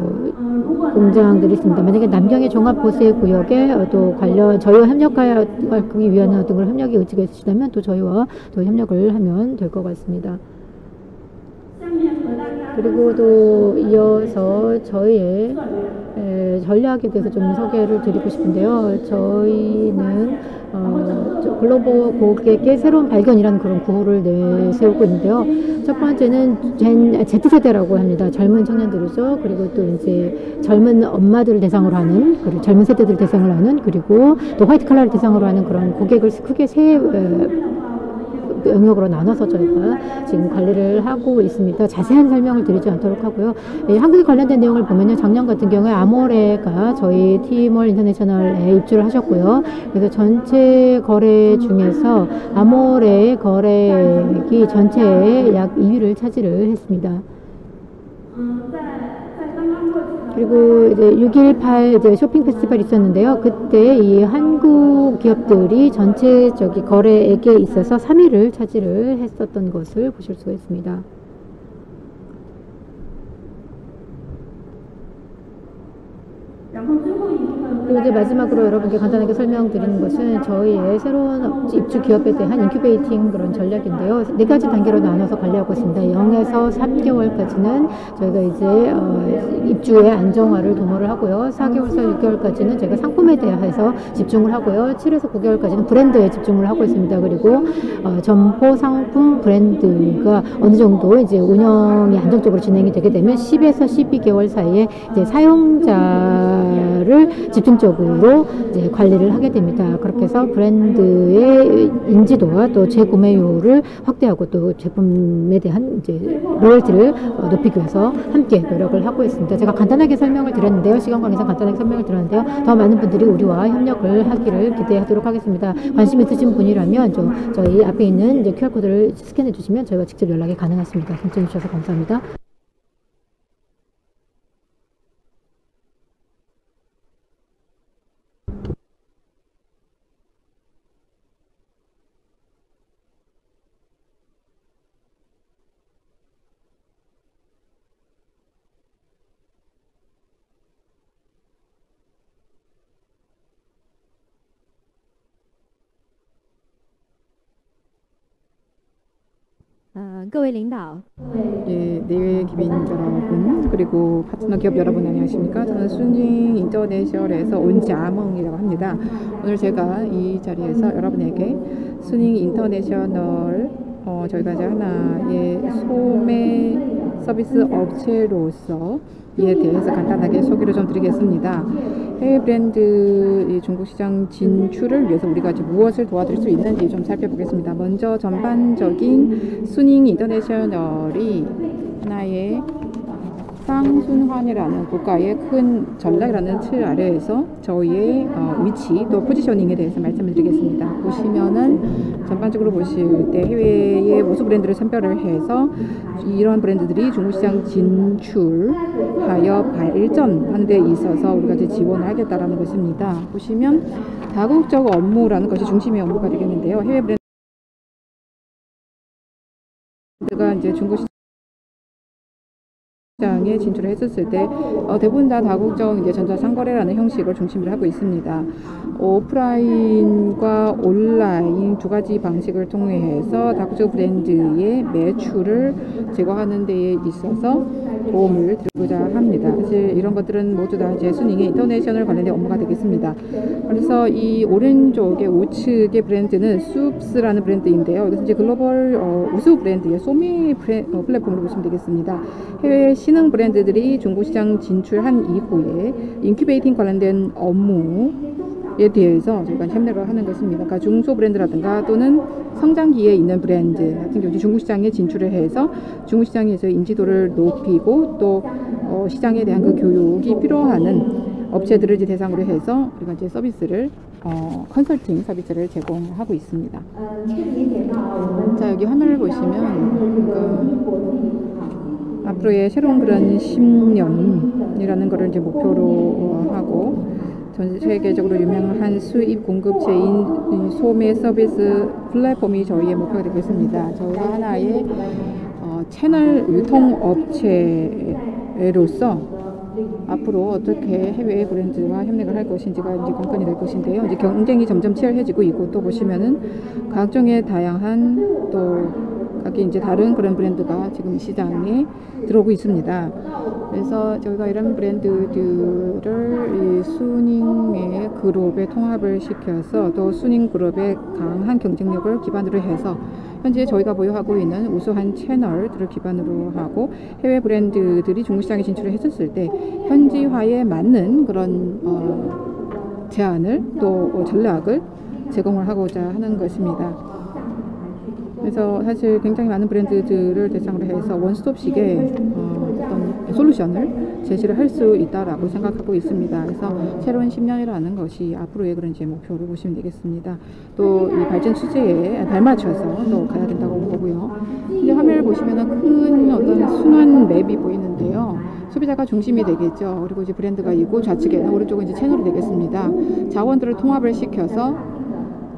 공장들이 있습니다. 만약에 남경의 종합보세구역에 또 저희와 협력하기 위한 어떤 그런 협력의 의지가 있으시다면 또 저희와 또 협력을 하면 될 것 같습니다. 그리고 또 이어서 저희의 전략에 대해서 좀 소개를 드리고 싶은데요. 저희는 글로벌 고객의 새로운 발견이라는 그런 구호를 내세우고 있는데요. 첫 번째는 Z세대라고 합니다. 젊은 청년들이죠. 그리고 또 이제 젊은 엄마들을 대상으로 하는, 그리고 젊은 세대들을 대상으로 하는, 그리고 또 화이트 칼라를 대상으로 하는 그런 고객을 크게 세 영역으로 나눠서 저희가 지금 관리를 하고 있습니다. 자세한 설명을 드리지 않도록 하고요. 한국에 관련된 내용을 보면요, 작년 같은 경우에 아모레가 저희 티몰 인터내셔널에 입주를 하셨고요. 그래서 전체 거래 중에서 아모레의 거래액이 전체의 약 2위를 차지를 했습니다. 그리고 이제 6.18 이제 쇼핑 페스티벌이 있었는데요. 그때 이 한국 기업들이 전체적인 거래액에 있어서 3위를 차지를 했었던 것을 보실 수가 있습니다. 그리고 이제 마지막으로 여러분께 간단하게 설명드리는 것은 저희의 새로운 입주 기업에 대한 인큐베이팅 그런 전략인데요. 4가지 단계로 나눠서 관리하고 있습니다. 0에서 3개월까지는 저희가 이제 입주의 안정화를 도모를 하고요. 4개월에서 6개월까지는 저희가 상품에 대해서 집중을 하고요. 7에서 9개월까지는 브랜드에 집중을 하고 있습니다. 그리고 점포, 상품, 브랜드가 어느 정도 이제 운영이 안정적으로 진행이 되게 되면 10에서 12개월 사이에 이제 사용자를 집중적으로 이제 관리를 하게 됩니다. 그렇게 해서 브랜드의 인지도와 또 재구매율을 확대하고 또 제품에 대한 이제 로열티를 높이기 위해서 함께 노력을 하고 있습니다. 제가 간단하게 설명을 드렸는데요. 시간 관계상 간단하게 설명을 드렸는데요. 더 많은 분들이 우리와 협력을 하기를 기대하도록 하겠습니다. 관심 있으신 분이라면 저희 앞에 있는 이제 QR코드를 스캔해 주시면 저희가 직접 연락이 가능하십니다. 신청해 주셔서 감사합니다. 예, 내외 기빈 여러분 그리고 파트너 기업 여러분 안녕하십니까? 저는 수닝 인터내셔널에서 온자멍이라고 합니다. 오늘 제가 이 자리에서 여러분에게 수닝 인터내셔널 저희가 이제 하나의 소매 서비스 업체로서 이에 대해서 간단하게 소개를 좀 드리겠습니다. 해외 브랜드 중국 시장 진출을 위해서 우리가 이제 무엇을 도와드릴 수 있는지 좀 살펴보겠습니다. 먼저 전반적인 수닝 인터내셔널이 하나의 쌍순환이라는 국가의 큰 전략이라는 틀 아래에서 저희의 위치 또 포지셔닝에 대해서 말씀을 드리겠습니다. 보시면은 전반적으로 보실 때 해외의 모수 브랜드를 선별을 해서 이런 브랜드들이 중국 시장 진출하여 발전하는 데 있어서 우리가 이제 지원을 하겠다라는 것입니다. 보시면 다국적 업무라는 것이 중심의 업무가 되겠는데요. 해외 브랜드가 이제 중국 시장에 진출을 했었을 때 대부분 다 다국적 이제 전자상거래라는 형식을 중심으로 하고 있습니다. 오프라인과 온라인 두 가지 방식을 통해서 다국적 브랜드의 매출을 제거하는 데에 있어서 도움을 드리고자 합니다. 사실 이런 것들은 모두 다 이제 수닝의 인터내셔널 관련된 업무가 되겠습니다. 그래서 이 오른쪽의 우측의 브랜드는 숲스라는 브랜드인데요. 이것은 이제 글로벌 우수 브랜드의 소매 플랫폼으로 보시면 되겠습니다. 해외 신흥 브랜드들이 중국 시장 진출한 이후에 인큐베이팅 관련된 업무에 대해서 저희가 협력을 하는 것입니다. 그러니까 중소 브랜드라든가 또는 성장기에 있는 브랜드 같은 경우 중국 시장에 진출을 해서 중국 시장에서 인지도를 높이고 또 시장에 대한 그 교육이 필요하는 업체들을 이제 대상으로 해서 우리가 이제 서비스를 컨설팅 서비스를 제공하고 있습니다. 자, 여기 화면을 보시면 앞으로의 새로운 그런 10년이라는 것을 이제 목표로 하고 전 세계적으로 유명한 수입 공급체인 소매 서비스 플랫폼이 저희의 목표가 되겠습니다. 저희가 하나의 채널 유통업체로서 앞으로 어떻게 해외 브랜드와 협력을 할 것인지가 이제 관건이 될 것인데요. 이제 경쟁이 점점 치열해지고 있고 또 보시면은 각종의 다양한 또 각기 이제 다른 그런 브랜드가 지금 시장에 들어오고 있습니다. 그래서 저희가 이런 브랜드들을 이 수닝의 그룹에 통합을 시켜서 또 수닝 그룹의 강한 경쟁력을 기반으로 해서 현재 저희가 보유하고 있는 우수한 채널들을 기반으로 하고 해외 브랜드들이 중국 시장에 진출을 했었을 때 현지화에 맞는 그런 제안을 또 전략을 제공을 하고자 하는 것입니다. 그래서 사실 굉장히 많은 브랜드들을 대상으로 해서 원스톱식의 어떤 솔루션을 제시를 할 수 있다라고 생각하고 있습니다. 그래서 새로운 10년이라는 것이 앞으로의 그런 제 목표로 보시면 되겠습니다. 또 이 발전 추세에 발맞춰서 또 가야 된다고 보고요. 이제 화면을 보시면은 큰 어떤 순환 맵이 보이는데요. 소비자가 중심이 되겠죠. 그리고 이제 브랜드가 있고 좌측에는 오른쪽은 이제 채널이 되겠습니다. 자원들을 통합을 시켜서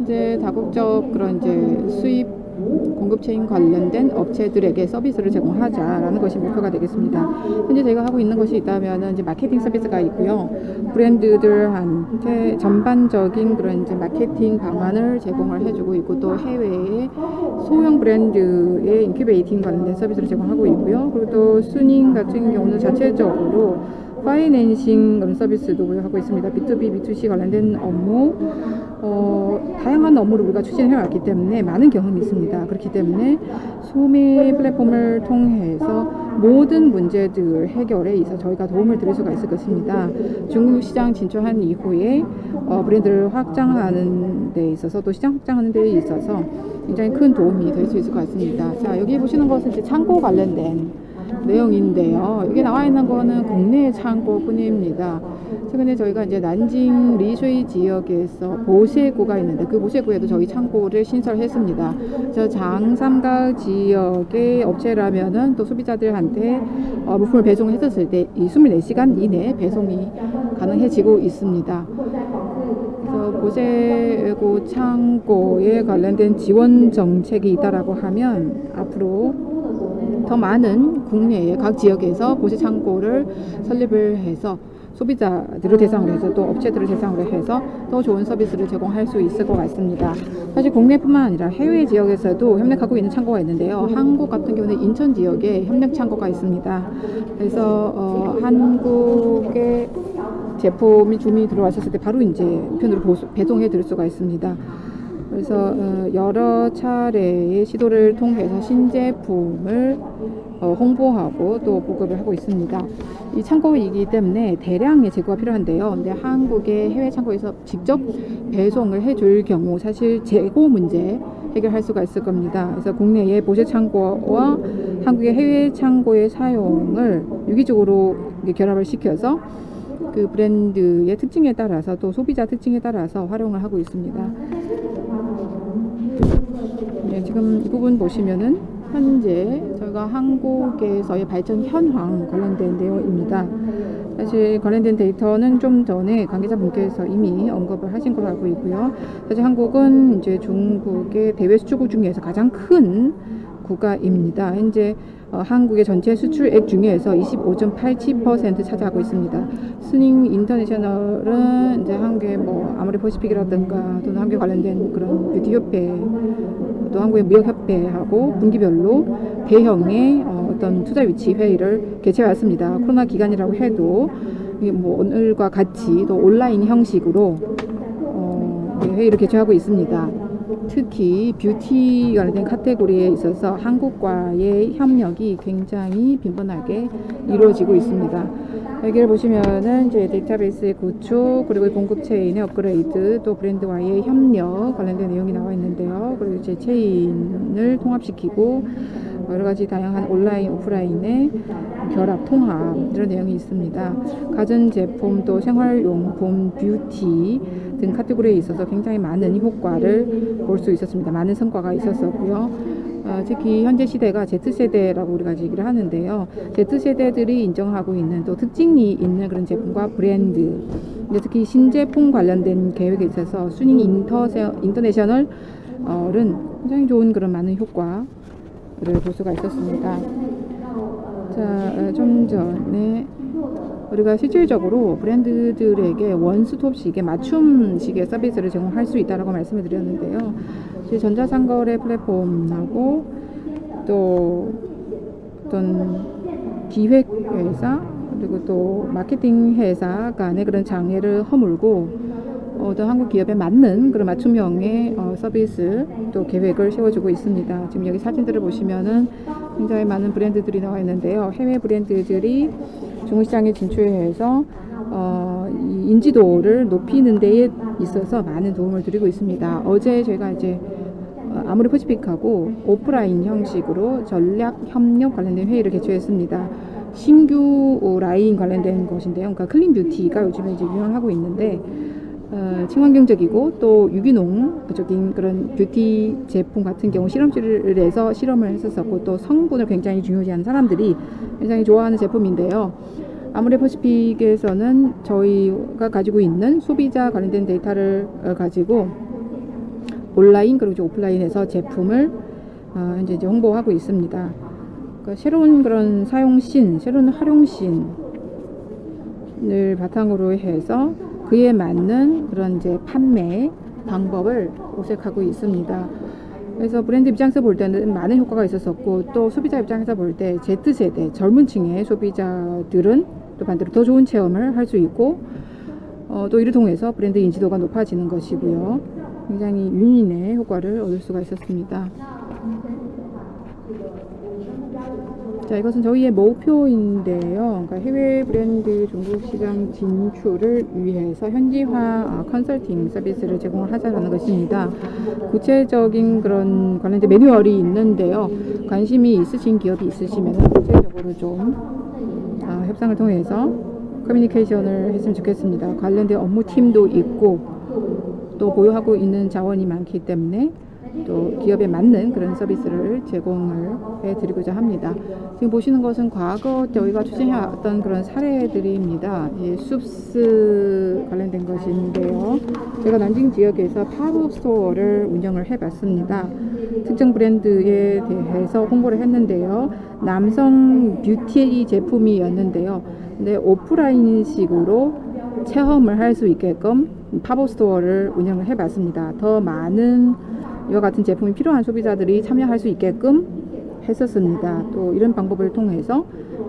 이제 다국적 그런 이제 수입 공급체인 관련된 업체들에게 서비스를 제공하자라는 것이 목표가 되겠습니다. 현재 저희가 하고 있는 것이 있다면 이제 마케팅 서비스가 있고요. 브랜드들한테 전반적인 그런 이제 마케팅 방안을 제공을 해주고 있고, 또 해외의 소형 브랜드의 인큐베이팅 관련된 서비스를 제공하고 있고요. 그리고 또 수닝 같은 경우는 자체적으로 파이낸싱 그런 서비스도 하고 있습니다. B2B, B2C 관련된 업무, 다양한 업무를 우리가 추진해 왔기 때문에 많은 경험이 있습니다. 그렇기 때문에 소매 플랫폼을 통해서 모든 문제들 해결에 있어서 저희가 도움을 드릴 수가 있을 것입니다. 중국 시장 진출한 이후에 브랜드를 확장하는 데 있어서, 또 시장 확장하는 데 있어서 굉장히 큰 도움이 될 수 있을 것 같습니다. 자, 여기 보시는 것은 이제 창고 관련된 내용인데요. 여기 나와 있는 거는 국내 창고뿐입니다. 최근에 저희가 이제 난징 리쉐이 지역에서 보세구가 있는데, 그 보세구에도 저희 창고를 신설했습니다. 저 장삼각 지역의 업체라면은 또 소비자들한테 물품을 배송했었을 때 이 24시간 이내 배송이 가능해지고 있습니다. 그래서 보세구 창고에 관련된 지원 정책이 있다라고 하면 앞으로 더 많은 국내의 각 지역에서 보세 창고를 설립을 해서 소비자들을 대상으로 해서, 또 업체들을 대상으로 해서 더 좋은 서비스를 제공할 수 있을 것 같습니다. 사실 국내뿐만 아니라 해외 지역에서도 협력하고 있는 창고가 있는데요. 한국 같은 경우는 인천 지역에 협력 창고가 있습니다. 그래서 한국의 제품이 주문이 들어왔을 때 바로 이제 우편으로 배송해 드릴 수가 있습니다. 그래서 여러 차례의 시도를 통해서 신제품을 홍보하고 또 보급을 하고 있습니다. 이 창고이기 때문에 대량의 재고가 필요한데요. 근데 한국의 해외 창고에서 직접 배송을 해줄 경우 사실 재고 문제 해결할 수가 있을 겁니다. 그래서 국내의 보세 창고와 한국의 해외 창고의 사용을 유기적으로 결합을 시켜서 그 브랜드의 특징에 따라서, 또 소비자 특징에 따라서 활용을 하고 있습니다. 네, 지금 이 부분 보시면은 현재 저희가 한국에서의 발전 현황 관련된 내용입니다. 사실 관련된 데이터는 좀 전에 관계자분께서 이미 언급을 하신 걸로 알고 있고요. 사실 한국은 이제 중국의 대외 수출국 중에서 가장 큰 국가입니다. 현재 한국의 전체 수출액 중에서 25.87% 차지하고 있습니다. 스닝 인터내셔널은 이제 한국의 뭐 아모레퍼시픽이라든가 또는 한국에 관련된 그런 뷰티 협회, 또 한국의 무역협회하고 분기별로 대형의 어떤 투자 위치 회의를 개최했습니다. 코로나 기간이라고 해도 뭐 오늘과 같이 또 온라인 형식으로 회의를 개최하고 있습니다. 특히 뷰티 관련된 카테고리에 있어서 한국과의 협력이 굉장히 빈번하게 이루어지고 있습니다. 여기를 보시면은 이제 데이터베이스의 구축, 그리고 공급 체인의 업그레이드, 또 브랜드와의 협력 관련된 내용이 나와 있는데요. 그리고 이제 체인을 통합시키고 여러 가지 다양한 온라인, 오프라인의 결합, 통합 이런 내용이 있습니다. 가전제품, 또 생활용품, 뷰티 등 카테고리에 있어서 굉장히 많은 효과를 볼 수 있었습니다. 많은 성과가 있었었고요. 특히 현재 시대가 Z세대라고 우리가 얘기를 하는데요. Z세대들이 인정하고 있는 또 특징이 있는 그런 제품과 브랜드, 특히 신제품 관련된 계획에 있어서 수닝 인터내셔널은 굉장히 좋은 그런 많은 효과를 볼 수가 있었습니다. 자, 좀 전에 우리가 실질적으로 브랜드들에게 원스톱식의 맞춤식의 서비스를 제공할 수 있다고 말씀을 드렸는데요. 전자상거래 플랫폼하고 또 어떤 기획회사, 그리고 또 마케팅 회사 간의 그런 장애를 허물고 어떤 한국 기업에 맞는 그런 맞춤형의 서비스 또 계획을 세워주고 있습니다. 지금 여기 사진들을 보시면은 굉장히 많은 브랜드들이 나와 있는데요. 해외 브랜드들이 중국 시장에 진출해서 이 인지도를 높이는 데에 있어서 많은 도움을 드리고 있습니다. 어제 저희가 이제 아모레퍼시픽하고 오프라인 형식으로 전략 협력 관련된 회의를 개최했습니다. 신규 라인 관련된 것인데요. 그러니까 클린 뷰티가 요즘에 이제 유행을 하고 있는데 친환경적이고 또 유기농적인 그런 뷰티 제품 같은 경우 실험실에서 실험을 했었고, 또 성분을 굉장히 중요시하는 사람들이 굉장히 좋아하는 제품인데요. 아모레퍼시픽에서는 저희가 가지고 있는 소비자 관련된 데이터를 가지고 온라인 그리고 오프라인에서 제품을 현재 이제 홍보하고 있습니다. 그러니까 새로운 그런 사용신, 새로운 활용신을 바탕으로 해서 그에 맞는 그런 이제 판매 방법을 모색하고 있습니다. 그래서 브랜드 입장에서 볼 때는 많은 효과가 있었었고, 또 소비자 입장에서 볼 때 Z세대 젊은 층의 소비자들은 또 반대로 더 좋은 체험을 할 수 있고, 또 이를 통해서 브랜드 인지도가 높아지는 것이고요. 굉장히 윈윈의 효과를 얻을 수가 있었습니다. 자, 이것은 저희의 목표인데요. 그러니까 해외 브랜드 중국 시장 진출을 위해서 현지화 컨설팅 서비스를 제공을 하자라는 것입니다. 구체적인 그런 관련된 매뉴얼이 있는데요. 관심이 있으신 기업이 있으시면 구체적으로 좀 협상을 통해서 커뮤니케이션을 했으면 좋겠습니다. 관련된 업무팀도 있고 또 보유하고 있는 자원이 많기 때문에 또 기업에 맞는 그런 서비스를 제공을 해드리고자 합니다. 지금 보시는 것은 과거 저희가 추진해왔던 그런 사례들입니다. 숲스 관련된 것인데요. 제가 난징 지역에서 팝업 스토어를 운영을 해봤습니다. 특정 브랜드에 대해서 홍보를 했는데요. 남성 뷰티 제품이었는데요. 근데 오프라인식으로 체험을 할 수 있게끔 팝업 스토어를 운영을 해봤습니다. 더 많은 이와 같은 제품이 필요한 소비자들이 참여할 수 있게끔 했었습니다. 또 이런 방법을 통해서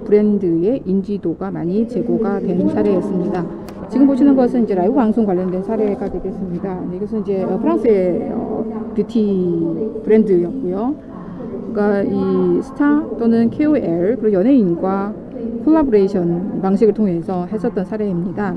브랜드의 인지도가 많이 제고가 된 사례였습니다. 지금 보시는 것은 이제 라이브 방송 관련된 사례가 되겠습니다. 이것은 이제 프랑스의 뷰티 브랜드였고요. 그러니까 이 스타 또는 KOL 그리고 연예인과 콜라보레이션 방식을 통해서 했었던 사례입니다.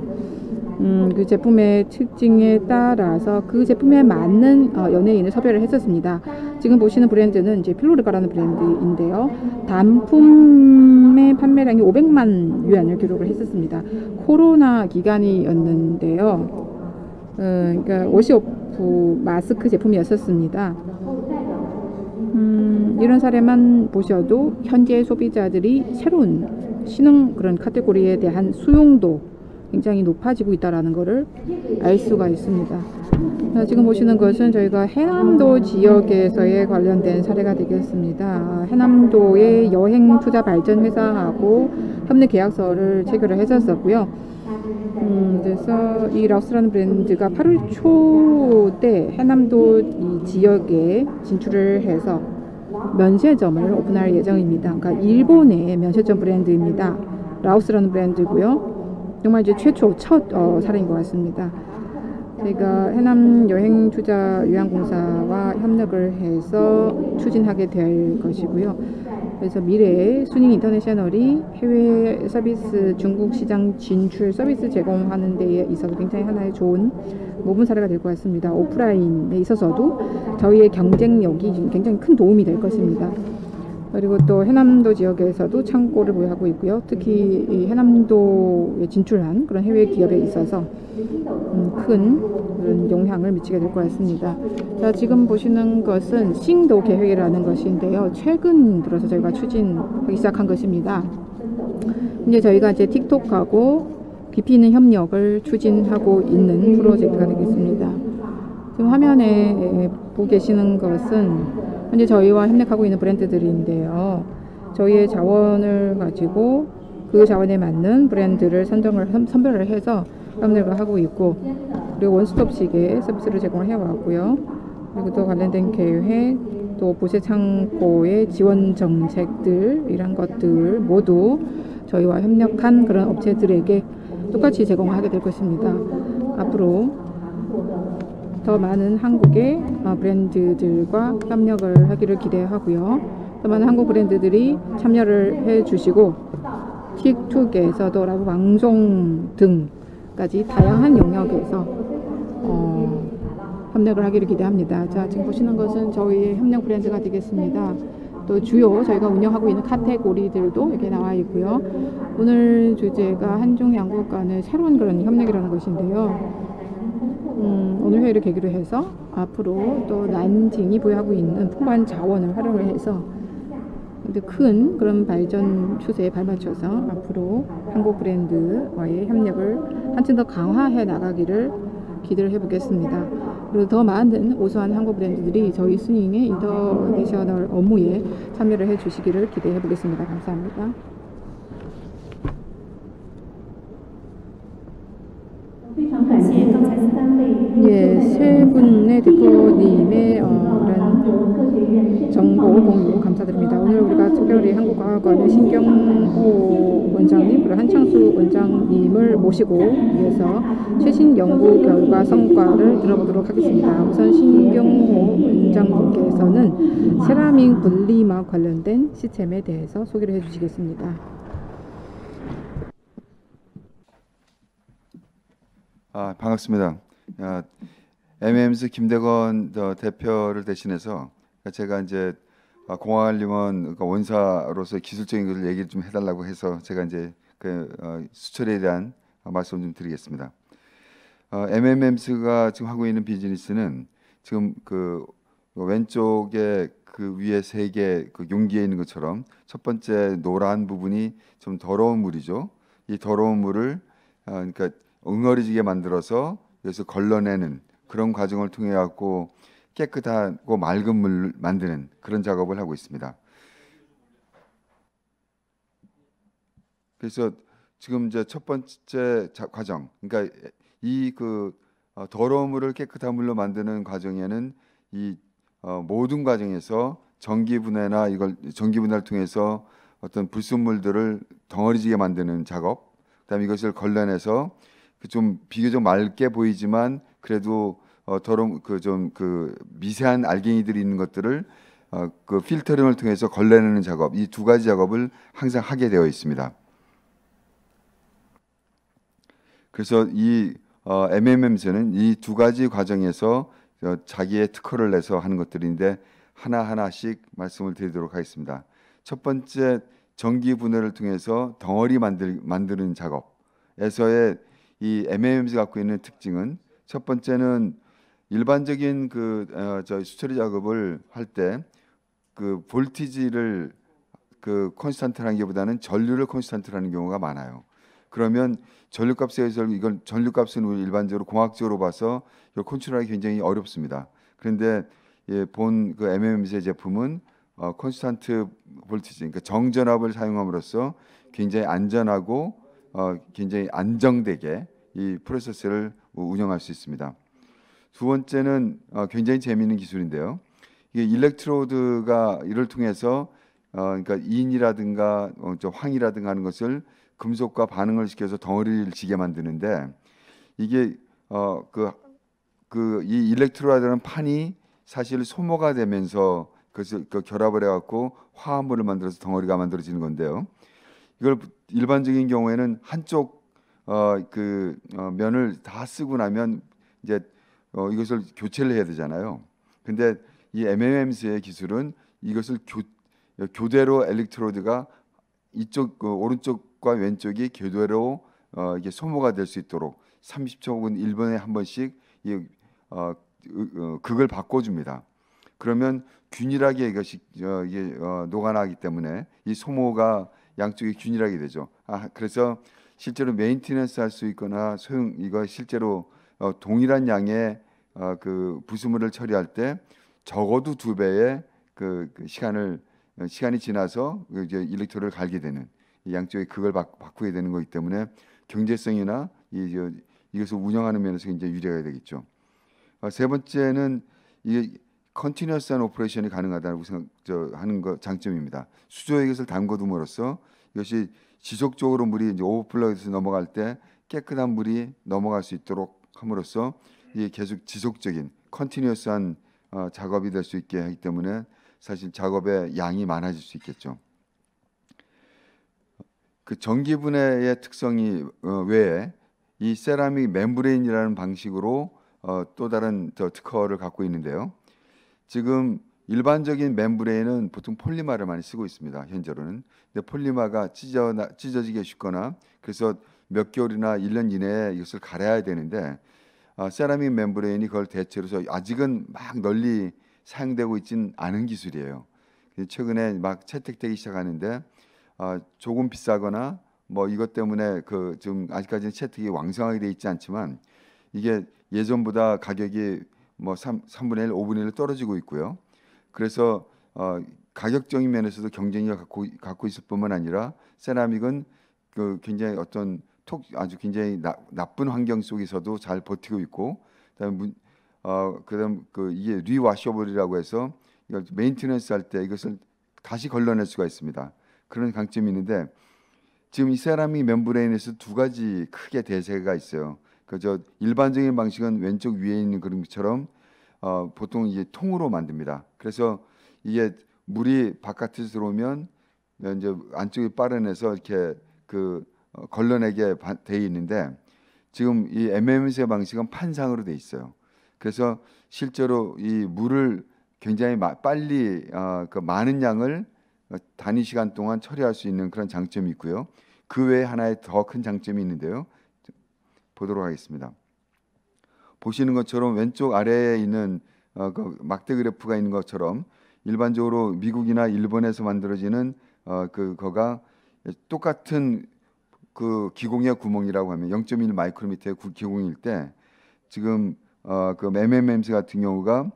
그 제품의 특징에 따라서 그 제품에 맞는 연예인을 섭외를 했었습니다. 지금 보시는 브랜드는 이제 필로르가라는 브랜드인데요. 단품의 판매량이 500만 유안을 기록을 했었습니다. 코로나 기간이었는데요. 그러니까 워시오프 마스크 제품이었었습니다. 이런 사례만 보셔도 현재 소비자들이 새로운 신흥 그런 카테고리에 대한 수용도 굉장히 높아지고 있다는 것을 알 수가 있습니다. 지금 보시는 것은 저희가 해남도 지역에서의 관련된 사례가 되겠습니다. 해남도의 여행 투자 발전 회사하고 협력 계약서를 체결을 했었고요. 그래서 이 라우스라는 브랜드가 8월 초 때 해남도 이 지역에 진출을 해서 면세점을 오픈할 예정입니다. 그러니까 일본의 면세점 브랜드입니다. 라우스라는 브랜드고요. 정말 이제 첫 사례인 것 같습니다. 저희가 해남 여행 투자 요양공사와 협력을 해서 추진하게 될 것이고요. 그래서 미래에 수닝 인터내셔널이 해외 서비스 중국 시장 진출 서비스 제공하는 데에 있어서 굉장히 하나의 좋은 모범 사례가 될 것 같습니다. 오프라인에 있어서도 저희의 경쟁력이 굉장히 큰 도움이 될 것입니다. 그리고 또 해남도 지역에서도 창고를 보유하고 있고요. 특히 이 해남도에 진출한 그런 해외 기업에 있어서 큰 그런 영향을 미치게 될 것 같습니다. 자, 지금 보시는 것은 싱도 계획이라는 것인데요. 최근 들어서 저희가 추진하기 시작한 것입니다. 이제 저희가 이제 틱톡하고 깊이 있는 협력을 추진하고 있는 프로젝트가 되겠습니다. 지금 화면에 보고 계시는 것은 현재 저희와 협력하고 있는 브랜드들인데요. 저희의 자원을 가지고 그 자원에 맞는 브랜드를 선별을 해서 협력을 하고 있고, 그리고 원스톱식의 서비스를 제공을 해왔고요. 그리고 또 관련된 계획, 또 보세 창고의 지원 정책들, 이런 것들 모두 저희와 협력한 그런 업체들에게 똑같이 제공하게 될 것입니다. 앞으로 더 많은 한국의 브랜드들과 협력을 하기를 기대하고요. 더 많은 한국 브랜드들이 참여를 해주시고 틱톡에서도 라이브 방송 등까지 다양한 영역에서 협력을 하기를 기대합니다. 자, 지금 보시는 것은 저희의 협력 브랜드가 되겠습니다. 또 주요 저희가 운영하고 있는 카테고리들도 이렇게 나와 있고요. 오늘 주제가 한중 양국 간의 새로운 그런 협력이라는 것인데요. 오늘 회의를 계기로 해서 앞으로 또 난징이 보유하고 있는 풍부한 자원을 활용을 해서 큰 그런 발전 추세에 발맞춰서 앞으로 한국 브랜드와의 협력을 한층 더 강화해 나가기를 기대를 해보겠습니다. 그리고 더 많은 우수한 한국 브랜드들이 저희 스닝의 인터내셔널 업무에 참여를 해주시기를 기대해 보겠습니다. 감사합니다. 예, 세 분의 대표님의 그런 정보 공유 감사드립니다. 오늘 우리가 특별히 한국과학원의 신경호 원장님 그리고 한창수 원장님을 모시고 위해서 최신 연구 결과 성과를 들어보도록 하겠습니다. 우선 신경호 원장님께서는 세라믹 분리막 관련된 시스템에 대해서 소개를 해주시겠습니다. 반갑습니다. MMS 김대건 대표를 대신해서 제가 이제 공학알림원 원사로서 기술적인 것을 얘기를 좀 해달라고 해서 제가 이제 그 수출에 대한 말씀 좀 드리겠습니다. MMMS가 지금 하고 있는 비즈니스는 지금 그 왼쪽에 그 위에 세 개 그 용기에 있는 것처럼 첫 번째 노란 부분이 좀 더러운 물이죠. 이 더러운 물을 그러니까 응어리지게 만들어서 여기서 걸러내는 그런 과정을 통해 갖고 깨끗하고 맑은 물을 만드는 그런 작업을 하고 있습니다. 그래서 지금 이제 첫 번째 과정, 그러니까 이 그 더러운 물을 깨끗한 물로 만드는 과정에는 이 모든 과정에서 전기 분해나 이걸 전기 분해를 통해서 어떤 불순물들을 덩어리지게 만드는 작업, 그다음에 이것을 걸러내서 좀 비교적 맑게 보이지만 그래도 더러운 그 미세한 알갱이들이 있는 것들을 그 필터링을 통해서 걸러내는 작업, 이 두 가지 작업을 항상 하게 되어 있습니다. 그래서 이 MMMS는 이 두 가지 과정에서 자기의 특허를 내서 하는 것들인데 하나하나씩 말씀을 드리도록 하겠습니다. 첫 번째 전기 분해를 통해서 덩어리 만드는 작업에서의 이 MMMS가 갖고 있는 특징은 첫 번째는 일반적인 수처리 작업을 할 때 그 볼티지를 그 콘스탄트라는 게보다는 전류를 콘스탄트라는 경우가 많아요. 그러면 전류값에서 이건 전류값은 일반적으로 공학적으로 봐서 이걸 컨트롤하기 굉장히 어렵습니다. 그런데 본 그 MMMS의 제품은 콘스탄트 볼티지, 그러니까 정전압을 사용함으로써 굉장히 안전하고 굉장히 안정되게 이 프로세스를 운영할 수 있습니다. 두 번째는 굉장히 재미있는 기술인데요. 이게 일렉트로드가 이를 통해서 그러니까 인이라든가 황이라든가 하는 것을 금속과 반응을 시켜서 덩어리를 지게 만드는데 이게 이 일렉트로드라는 판이 사실 소모가 되면서 그것을 결합을 해갖고 화합물을 만들어서 덩어리가 만들어지는 건데요. 이걸 일반적인 경우에는 한쪽 면을 다 쓰고 나면 이제 이것을 교체를 해야 되잖아요. 근데 이 MMMS의 기술은 이것을 교대로 엘렉트로드가 이쪽 오른쪽과 왼쪽이 교대로 이게 소모가 될 수 있도록 30초 혹은 1분에 한 번씩 극을 바꿔줍니다. 그러면 균일하게 이것이 녹아나기 때문에 이 소모가 양쪽이 균일하게 되죠. 그래서 실제로 메인티넌스 할 수 있거나 이거 실제로 동일한 양의 그 부수물을 처리할 때 적어도 2배의 시간이 지나서 이제 일렉트로드를 갈게 되는 양쪽의 극을 바꾸게 되는 거기 때문에 경제성이나 이것을 운영하는 면에서 굉장히 유리하게 되겠죠. 세 번째는 이게 컨티뉴어스한 오퍼레이션이 가능하다고 하는 거 장점입니다. 수조의 것을 담궈둠으로써 이것이 지속적으로 물이 이제 오버플러에서 넘어갈 때 깨끗한 물이 넘어갈 수 있도록 함으로써 이게 계속 지속적인 컨티뉴어스한 작업이 될 수 있게 하기 때문에 사실 작업의 양이 많아질 수 있겠죠. 그 전기 분해의 특성이 외에 이 세라믹 멤브레인이라는 방식으로 또 다른 특허를 갖고 있는데요. 지금 일반적인 멤브레인은 보통 폴리마를 많이 쓰고 있습니다. 현재로는. 근데 폴리마가 찢어지기 쉽거나 그래서 몇 개월이나 1년 이내에 이것을 갈아야 되는데 세라믹 멤브레인이 그걸 대체로 해서 아직은 막 널리 사용되고 있지는 않은 기술이에요. 최근에 막 채택되기 시작하는데 조금 비싸거나 뭐 이것 때문에 좀 아직까지는 채택이 왕성하게 돼 있지 않지만 이게 예전보다 가격이 뭐 3분의 1, 5분의 1 떨어지고 있고요. 그래서 가격적인 면에서도 경쟁력을 갖고 있을 뿐만 아니라 세라믹은 그 굉장히 어떤 아주 굉장히 나쁜 환경 속에서도 잘 버티고 있고, 그다음 이게 리와셔블이라고 해서 이걸 메인테넌스 할 때 이것을 다시 걸러낼 수가 있습니다. 그런 강점이 있는데, 지금 이 세라믹 멤브레인에서 두 가지 크게 대세가 있어요. 그저 일반적인 방식은 왼쪽 위에 있는 그런 것처럼 보통 이게 통으로 만듭니다. 그래서 이게 물이 바깥에서 들어오면 이제 안쪽에 빨아내서 이렇게 걸러내게 돼 있는데, 지금 이 MMS의 방식은 판상으로 돼 있어요. 그래서 실제로 이 물을 굉장히 빨리 많은 양을 단위 시간 동안 처리할 수 있는 그런 장점이 있고요. 그 외에 하나의 더 큰 장점이 있는데요. 보도록 하겠습니다. 보시는 것처럼 왼쪽 아래에 있는 그 막대 그래프가 있는 것처럼 일반적으로 미국이나 일본에서 만들어지는 그거가 똑같은 그 기공의 구멍이라고 하면 0.1 마이크로미터의 기공일 때, 지금 그 MMMC 같은 경우가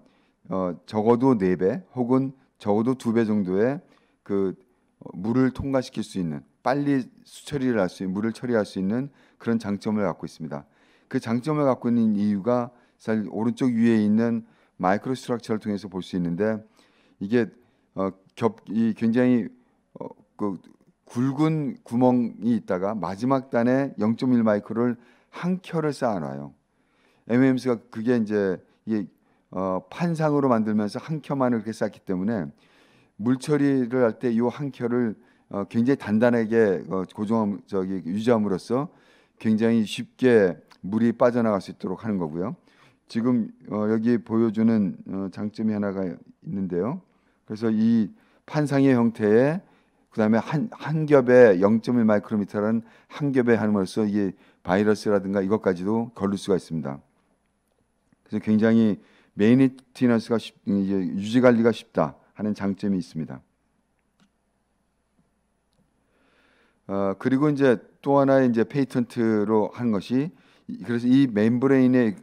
적어도 4배 혹은 적어도 2배 정도의 그 물을 통과시킬 수 있는, 빨리 수처리를 할 수 있는, 물을 처리할 수 있는 그런 장점을 갖고 있습니다. 그 장점을 갖고 있는 이유가 사실 오른쪽 위에 있는 마이크로 스트럭처를 통해서 볼 수 있는데, 이게 굉장히 그 굵은 구멍이 있다가 마지막 단에 0.1 마이크로를 한 켜를 쌓아놔요. MMS가 그게 이제 이게 판상으로 만들면서 한 켜만을 그렇게 쌓기 때문에 물 처리를 할 때 이 한 켜를 굉장히 단단하게 유지함으로써 굉장히 쉽게 물이 빠져나갈 수 있도록 하는 거고요. 지금 여기 보여주는 장점이 하나가 있는데요. 그래서 이 판상의 형태에 그다음에 한 겹에 0.1 마이크로미터라는 한 겹에 함으로써 이게 바이러스라든가 이것까지도 걸릴 수가 있습니다. 그래서 굉장히 메인테넌스가 유지 관리가 쉽다 하는 장점이 있습니다. 그리고 이제 또 하나의 이제 페이턴트로 한 것이, 그래서 이 멤브레인의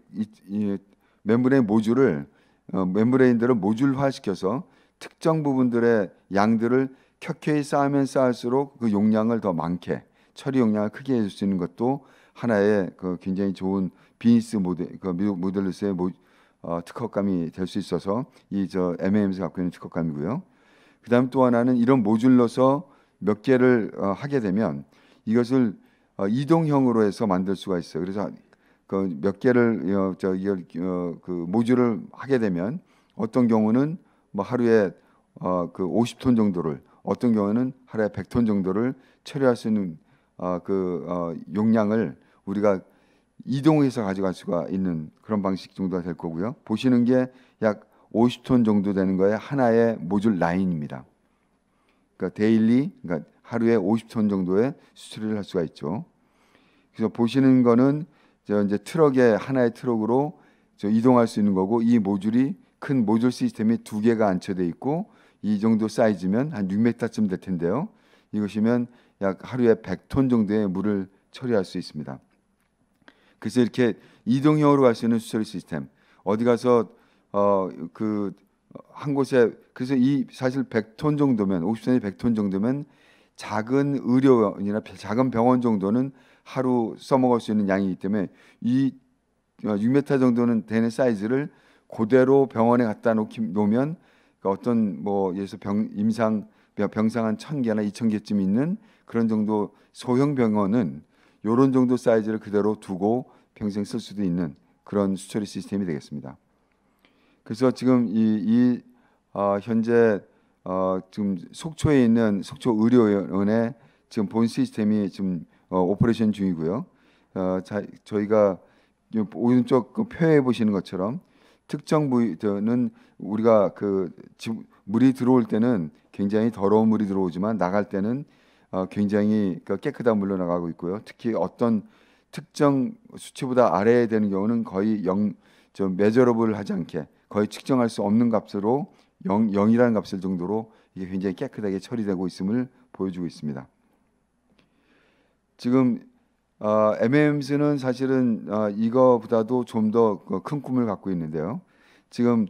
멤브레인 모듈을 멤브레인들을 모듈화시켜서 특정 부분들의 양들을 켜켜이 쌓으면 쌓을수록 그 용량을 더 많게, 처리 용량을 크게 해줄 수 있는 것도 하나의 그 굉장히 좋은 비즈니스 모델로서의 특허감이 될 수 있어서 MMS가 갖고 있는 특허감이고요. 그다음 또 하나는 이런 모듈로서 몇 개를 하게 되면 이것을 이동형으로 해서 만들 수가 있어요. 그래서 그 몇 개를 그 모듈을 하게 되면 어떤 경우는 뭐 하루에 그 50톤 정도를, 어떤 경우는 하루에 100톤 정도를 처리할 수 있는 용량을 우리가 이동해서 가져갈 수가 있는 그런 방식 정도가 될 거고요. 보시는 게 약 50톤 정도 되는 거에 하나의 모듈 라인입니다. 그러니까 그러니까 하루에 50톤 정도의 수출을 할 수가 있죠. 그래서 보시는 거는 이제 하나의 트럭으로 이동할 수 있는 거고, 이 모듈이 큰 모듈 시스템이 2개가 안쳐져 있고, 이 정도 사이즈면 한 6m쯤 될 텐데요. 이것이면 약 하루에 100톤 정도의 물을 처리할 수 있습니다. 그래서 이렇게 이동형으로 갈 수 있는 수처리 시스템, 어디 가서 한 곳에, 그래서 이 사실 100톤 정도면, 50톤이 100톤 정도면 작은 의료원이나 작은 병원 정도는 하루 써먹을 수 있는 양이기 때문에 이 6m 정도는 되는 사이즈를 그대로 병원에 갖다 놓으면 어떤 예를 들어서 병상 한 1000개나 2000개쯤 있는 그런 정도 소형 병원은 이런 정도 사이즈를 그대로 두고 평생 쓸 수도 있는 그런 수처리 시스템이 되겠습니다. 그래서 지금 현재 지금 속초에 있는 속초 의료원의 지금 본 시스템이 지금 오퍼레이션 중이고요. 저희가 오른쪽 그 표에 보시는 것처럼 특정 부위는 우리가 물이 들어올 때는 굉장히 더러운 물이 들어오지만 나갈 때는 굉장히 깨끗한 물로 나가고 있고요. 특히 어떤 특정 수치보다 아래에 되는 경우는 거의 메저러블 하지 않게 거의 측정할 수 없는 값으로 0이라는 값을 정도로 이게 굉장히 깨끗하게 처리되고 있음을 보여주고 있습니다. 지금 MMS는 사실은 이거보다도 좀 더 큰 꿈을 갖고 있는데요. 지금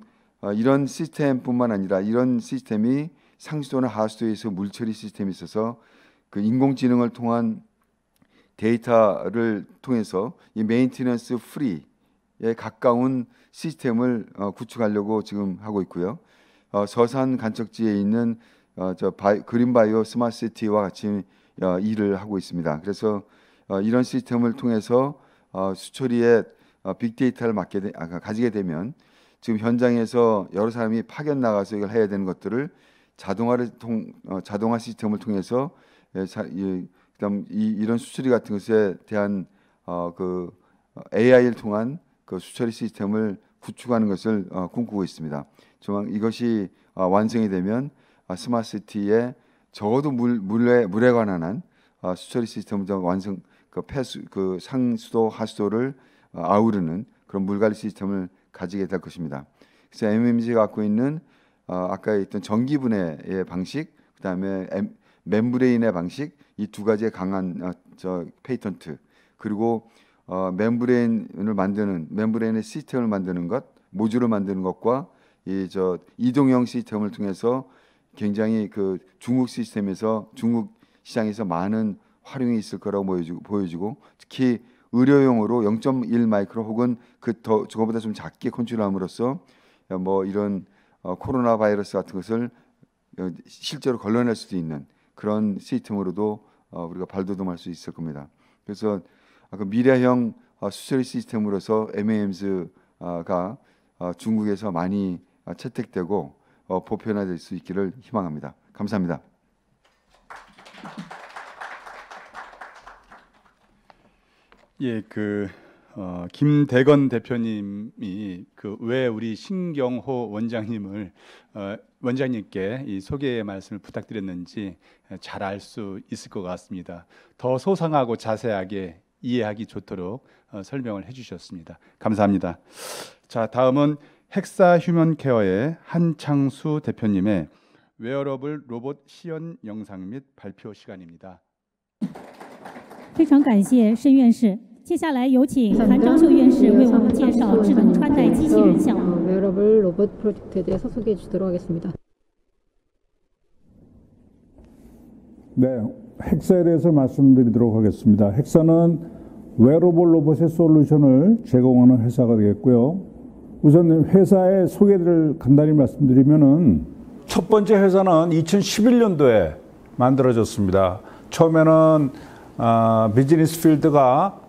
이런 시스템뿐만 아니라 이런 시스템이 상수도나 하수도에서 물처리 시스템이 있어서 그 인공지능을 통한 데이터를 통해서 이 메인테넌스 프리에 가까운 시스템을 구축하려고 지금 하고 있고요. 서산 간척지에 있는 그린바이오 스마트시티와 같이 일을 하고 있습니다. 그래서 이런 시스템을 통해서 수처리에 빅데이터를 가지게 되면 지금 현장에서 여러 사람이 파견 나가서 이걸 해야 되는 것들을 자동화 시스템을 통해서 그다음 이런 수처리 같은 것에 대한 그 AI를 통한 그 수처리 시스템을 구축하는 것을 꿈꾸고 있습니다. 이것이 완성이 되면 스마트시티에 적어도 물에 관한 수처리 시스템을 완성 그 상수도 하수도를 아우르는 그런 물관리 시스템을 가지게 될 것입니다. 그래서 MMG가 갖고 있는 아까 있던 전기분해의 방식, 그다음에 멤브레인의 방식, 이 두 가지의 강한 페이턴트, 그리고 멤브레인의 시스템을 만드는 것, 모듈을 만드는 것과 이동형 시스템을 통해서 굉장히 그 중국 시장에서 많은 활용이 있을 거라고 보여지고 특히 의료용으로 0.1 마이크로 혹은 저거보다 좀 작게 컨트롤함으로써 이런 코로나 바이러스 같은 것을 실제로 걸러낼 수도 있는 그런 시스템으로도 우리가 발돋움할 수 있을 겁니다. 그래서 미래형 수처리 시스템으로서 MAMS가 중국에서 많이 채택되고 보편화될 수 있기를 희망합니다. 감사합니다. 예, 김대건 대표님이 왜 우리 신경호 원장님을 원장님께 이 소개의 말씀을 부탁드렸는지 잘 알 수 있을 것 같습니다. 더 소상하고 자세하게 이해하기 좋도록 설명을 해주셨습니다. 감사합니다. 자, 다음은 헥사 휴먼케어의 한창수 대표님의 웨어러블 로봇 시연 영상 및 발표 시간입니다. 非常感谢申院士。接下来有请韩章秀院士为我们介绍智能穿戴机器人项目。 웨어러블 로봇 프로젝트에 대해서 소개해 주도록 하겠습니다. 네, 헥사에 대해서 말씀드리도록 하겠습니다. 헥사는 웨어러블 로봇의 솔루션을 제공하는 회사가 되겠고요. 우선 회사의 소개를 간단히 말씀드리면은 첫 번째 회사는 2011년도에 만들어졌습니다. 처음에는 비즈니스 필드가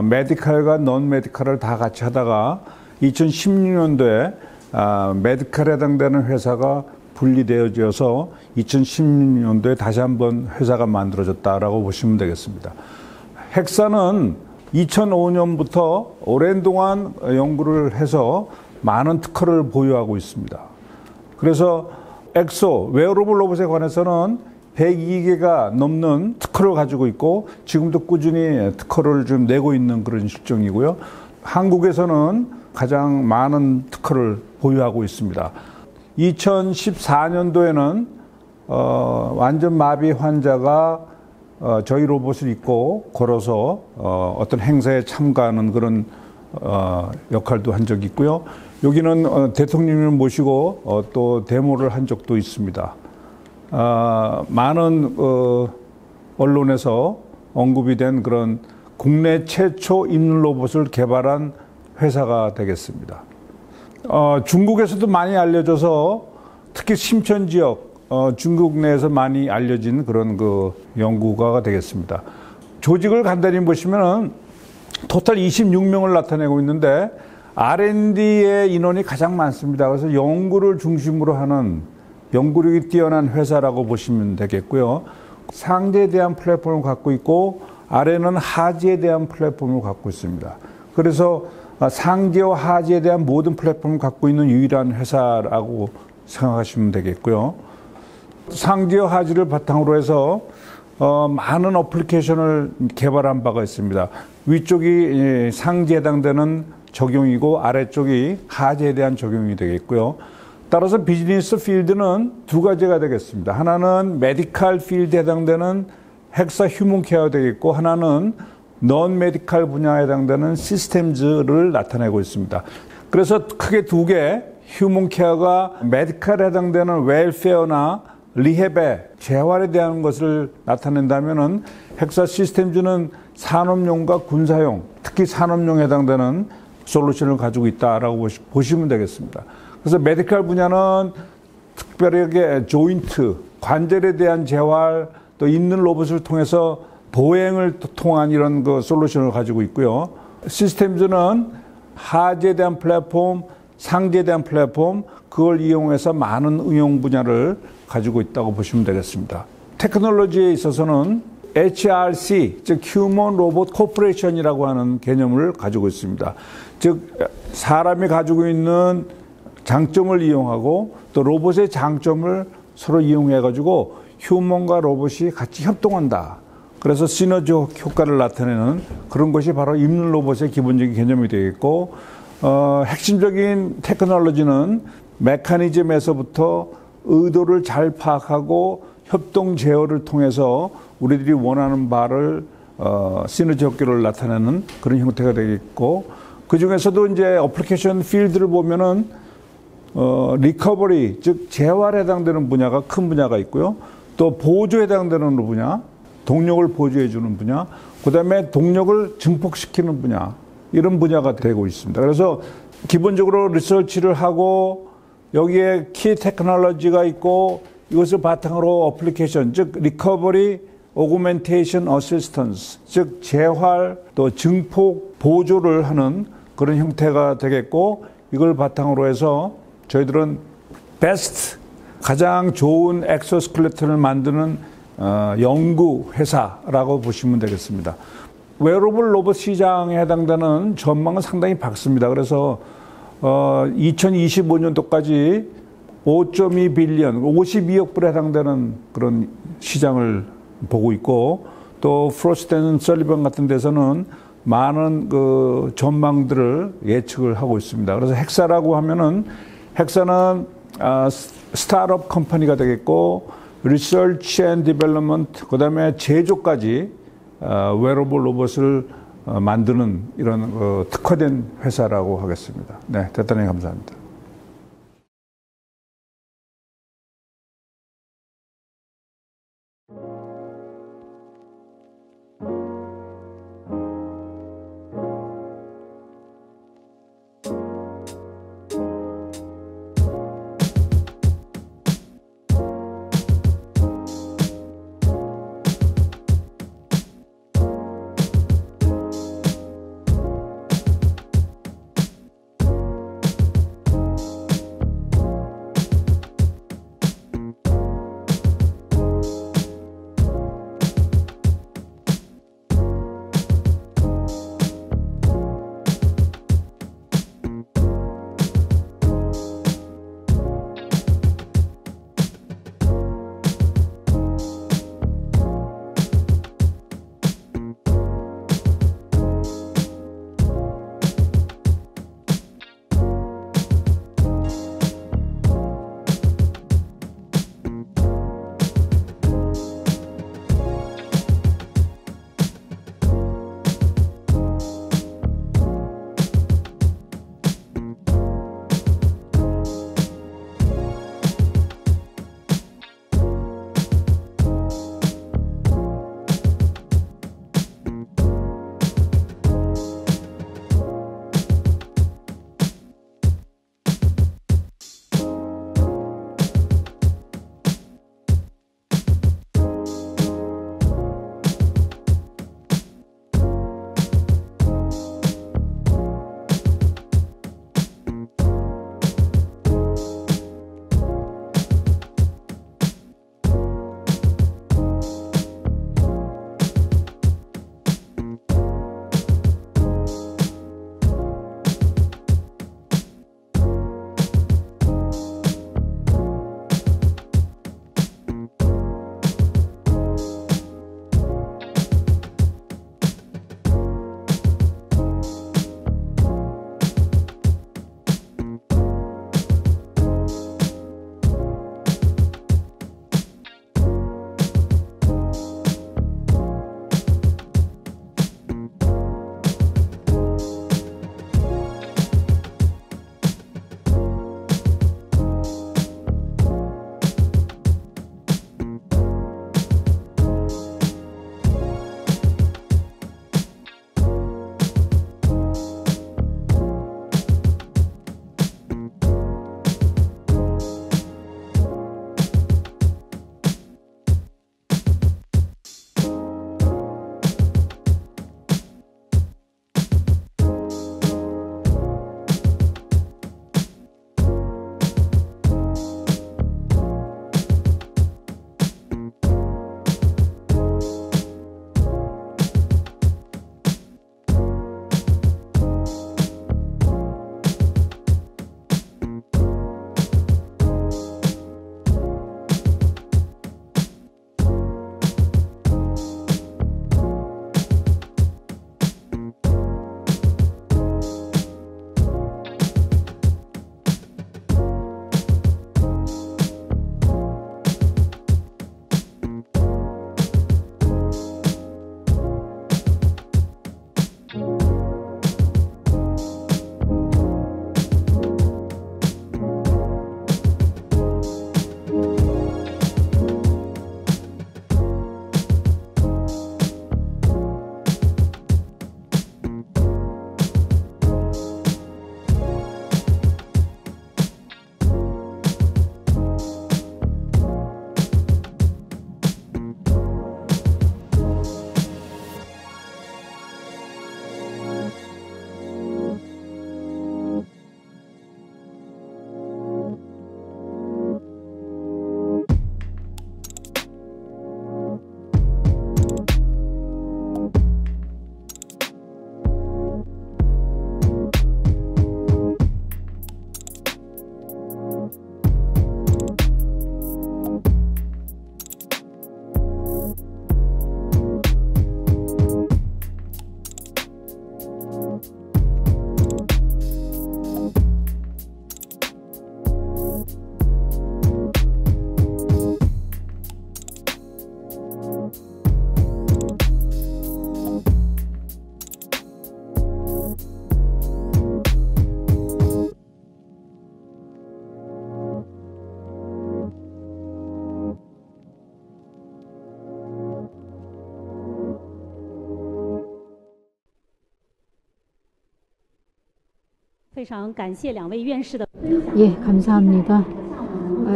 메디컬과 논 메디컬을 다 같이 하다가 2016년도에 메디컬에 해당되는 회사가 분리되어져서 2016년도에 다시 한번 회사가 만들어졌다라고 보시면 되겠습니다. 헥사는 2005년부터 오랜 동안 연구를 해서 많은 특허를 보유하고 있습니다. 그래서 엑소, 웨어러블 로봇에 관해서는 102개가 넘는 특허를 가지고 있고 지금도 꾸준히 특허를 좀 내고 있는 그런 실정이고요. 한국에서는 가장 많은 특허를 보유하고 있습니다. 2014년도에는 완전 마비 환자가 저희 로봇을 입고 걸어서 어떤 행사에 참가하는 그런 역할도 한 적이 있고요. 여기는 대통령을 모시고 또 데모를 한 적도 있습니다. 많은 언론에서 언급이 된 그런 국내 최초 있는 로봇을 개발한 회사가 되겠습니다. 중국에서도 많이 알려져서 특히 심천 지역 중국 내에서 많이 알려진 그런 연구가 되겠습니다. 조직을 간단히 보시면은 토탈 26명을 나타내고 있는데 R&D의 인원이 가장 많습니다. 그래서 연구를 중심으로 하는 연구력이 뛰어난 회사라고 보시면 되겠고요. 상제에 대한 플랫폼을 갖고 있고 아래는 하지에 대한 플랫폼을 갖고 있습니다. 그래서 상제와 하지에 대한 모든 플랫폼을 갖고 있는 유일한 회사라고 생각하시면 되겠고요. 상제와 하지를 바탕으로 해서 많은 어플리케이션을 개발한 바가 있습니다. 위쪽이 상제에 해당되는 적용이고 아래쪽이 하지에 대한 적용이 되겠고요. 따라서 비즈니스 필드는 두 가지가 되겠습니다. 하나는 메디컬 필드에 해당되는 헥사 휴먼케어 되겠고 하나는 논 메디컬 분야에 해당되는 시스템즈를 나타내고 있습니다. 그래서 크게 두 개, 휴먼 케어가 메디컬에 해당되는 웰페어나 리헵에 재활에 대한 것을 나타낸다면은 헥사 시스템즈는 산업용과 군사용, 특히 산업용에 해당되는 솔루션을 가지고 있다라고 보시면 되겠습니다. 그래서 메디컬 분야는 특별하게 조인트, 관절에 대한 재활, 또 있는 로봇을 통해서 보행을 통한 이런 그 솔루션을 가지고 있고요. 시스템즈는 하지에 대한 플랫폼, 상지에 대한 플랫폼, 그걸 이용해서 많은 응용 분야를 가지고 있다고 보시면 되겠습니다. 테크놀로지에 있어서는 HRC, 즉 휴먼 로봇 코퍼레이션이라고 하는 개념을 가지고 있습니다. 즉 사람이 가지고 있는 장점을 이용하고 또 로봇의 장점을 서로 이용해 가지고 휴먼과 로봇이 같이 협동한다. 그래서 시너지 효과를 나타내는 그런 것이 바로 입는 로봇의 기본적인 개념이 되겠고, 핵심적인 테크놀로지는 메커니즘에서부터 의도를 잘 파악하고 협동 제어를 통해서 우리들이 원하는 바를 시너지 효과를 나타내는 그런 형태가 되겠고, 그 중에서도 이제 어플리케이션 필드를 보면은 리커버리, 즉 재활에 해당되는 분야가 큰 분야가 있고요. 또 보조에 해당되는 분야, 동력을 보조해 주는 분야, 그다음에 동력을 증폭시키는 분야, 이런 분야가 되고 있습니다. 그래서 기본적으로 리서치를 하고 여기에 키 테크놀로지가 있고 이것을 바탕으로 어플리케이션, 즉 리커버리, 오그멘테이션 어시스턴스, 즉 재활 또 증폭 보조를 하는 그런 형태가 되겠고, 이걸 바탕으로 해서 저희들은 베스트, 가장 좋은 엑소스켈레톤을 만드는 연구 회사라고 보시면 되겠습니다. 웨어러블 로봇 시장에 해당되는 전망은 상당히 밝습니다. 그래서 2025년도까지 5.2 빌리언, 52억 불에 해당되는 그런 시장을 보고 있고, 또 프로스트 앤 설리번 같은 데서는 많은 그 전망들을 예측을 하고 있습니다. 그래서 헥사라고 하면은 헥사는 스타트업 컴퍼니가 되겠고, 리서치 앤 디벨롭먼트, 그다음에 제조까지 웨어러블 로봇을 만드는 이런 특화된 회사라고 하겠습니다. 네, 대단히 감사합니다. 非常感谢两位院士的 예, 감사합니다.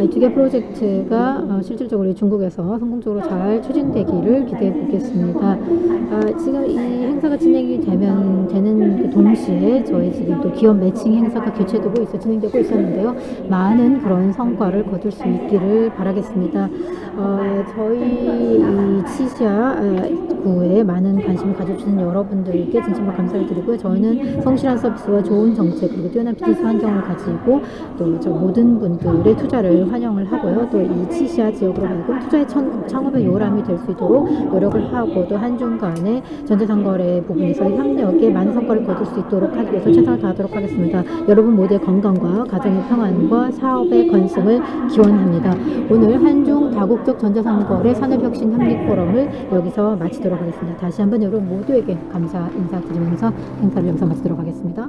이 두 개 프로젝트가 실질적으로 중국에서 성공적으로 잘 추진되기를 기대해 보겠습니다. 지금 이 행사가 진행이 되는 동시에 저희 지금 또 기업 매칭 행사가 진행되고 있었는데요. 많은 그런 성과를 거둘 수 있기를 바라겠습니다. 저희 이 치시아구에 많은 관심을 가져주시는 여러분들께 진심으로 감사를 드리고요. 저희는 성실한 서비스와 좋은 정책 그리고 뛰어난 비즈니스 환경을 가지고 또 저 모든 분들의 투자를 환영을 하고요. 또 이 치시아 지역으로 가고 투자의 창업의 요람이 될 수 있도록 노력을 하고 또 한중 간의 전자상거래 부분에서 협력에 많은 성과를 거둘 수 있도록 하기 위해서 최선을 다하도록 하겠습니다. 여러분 모두의 건강과 가정의 평안과 사업의 건승을 기원합니다. 오늘 한중 다국적 전자상거래 산업혁신협력 포럼을 여기서 마치도록 하겠습니다. 다시 한번 여러분 모두에게 감사 인사드리면서 행사를 여기서 마치도록 하겠습니다.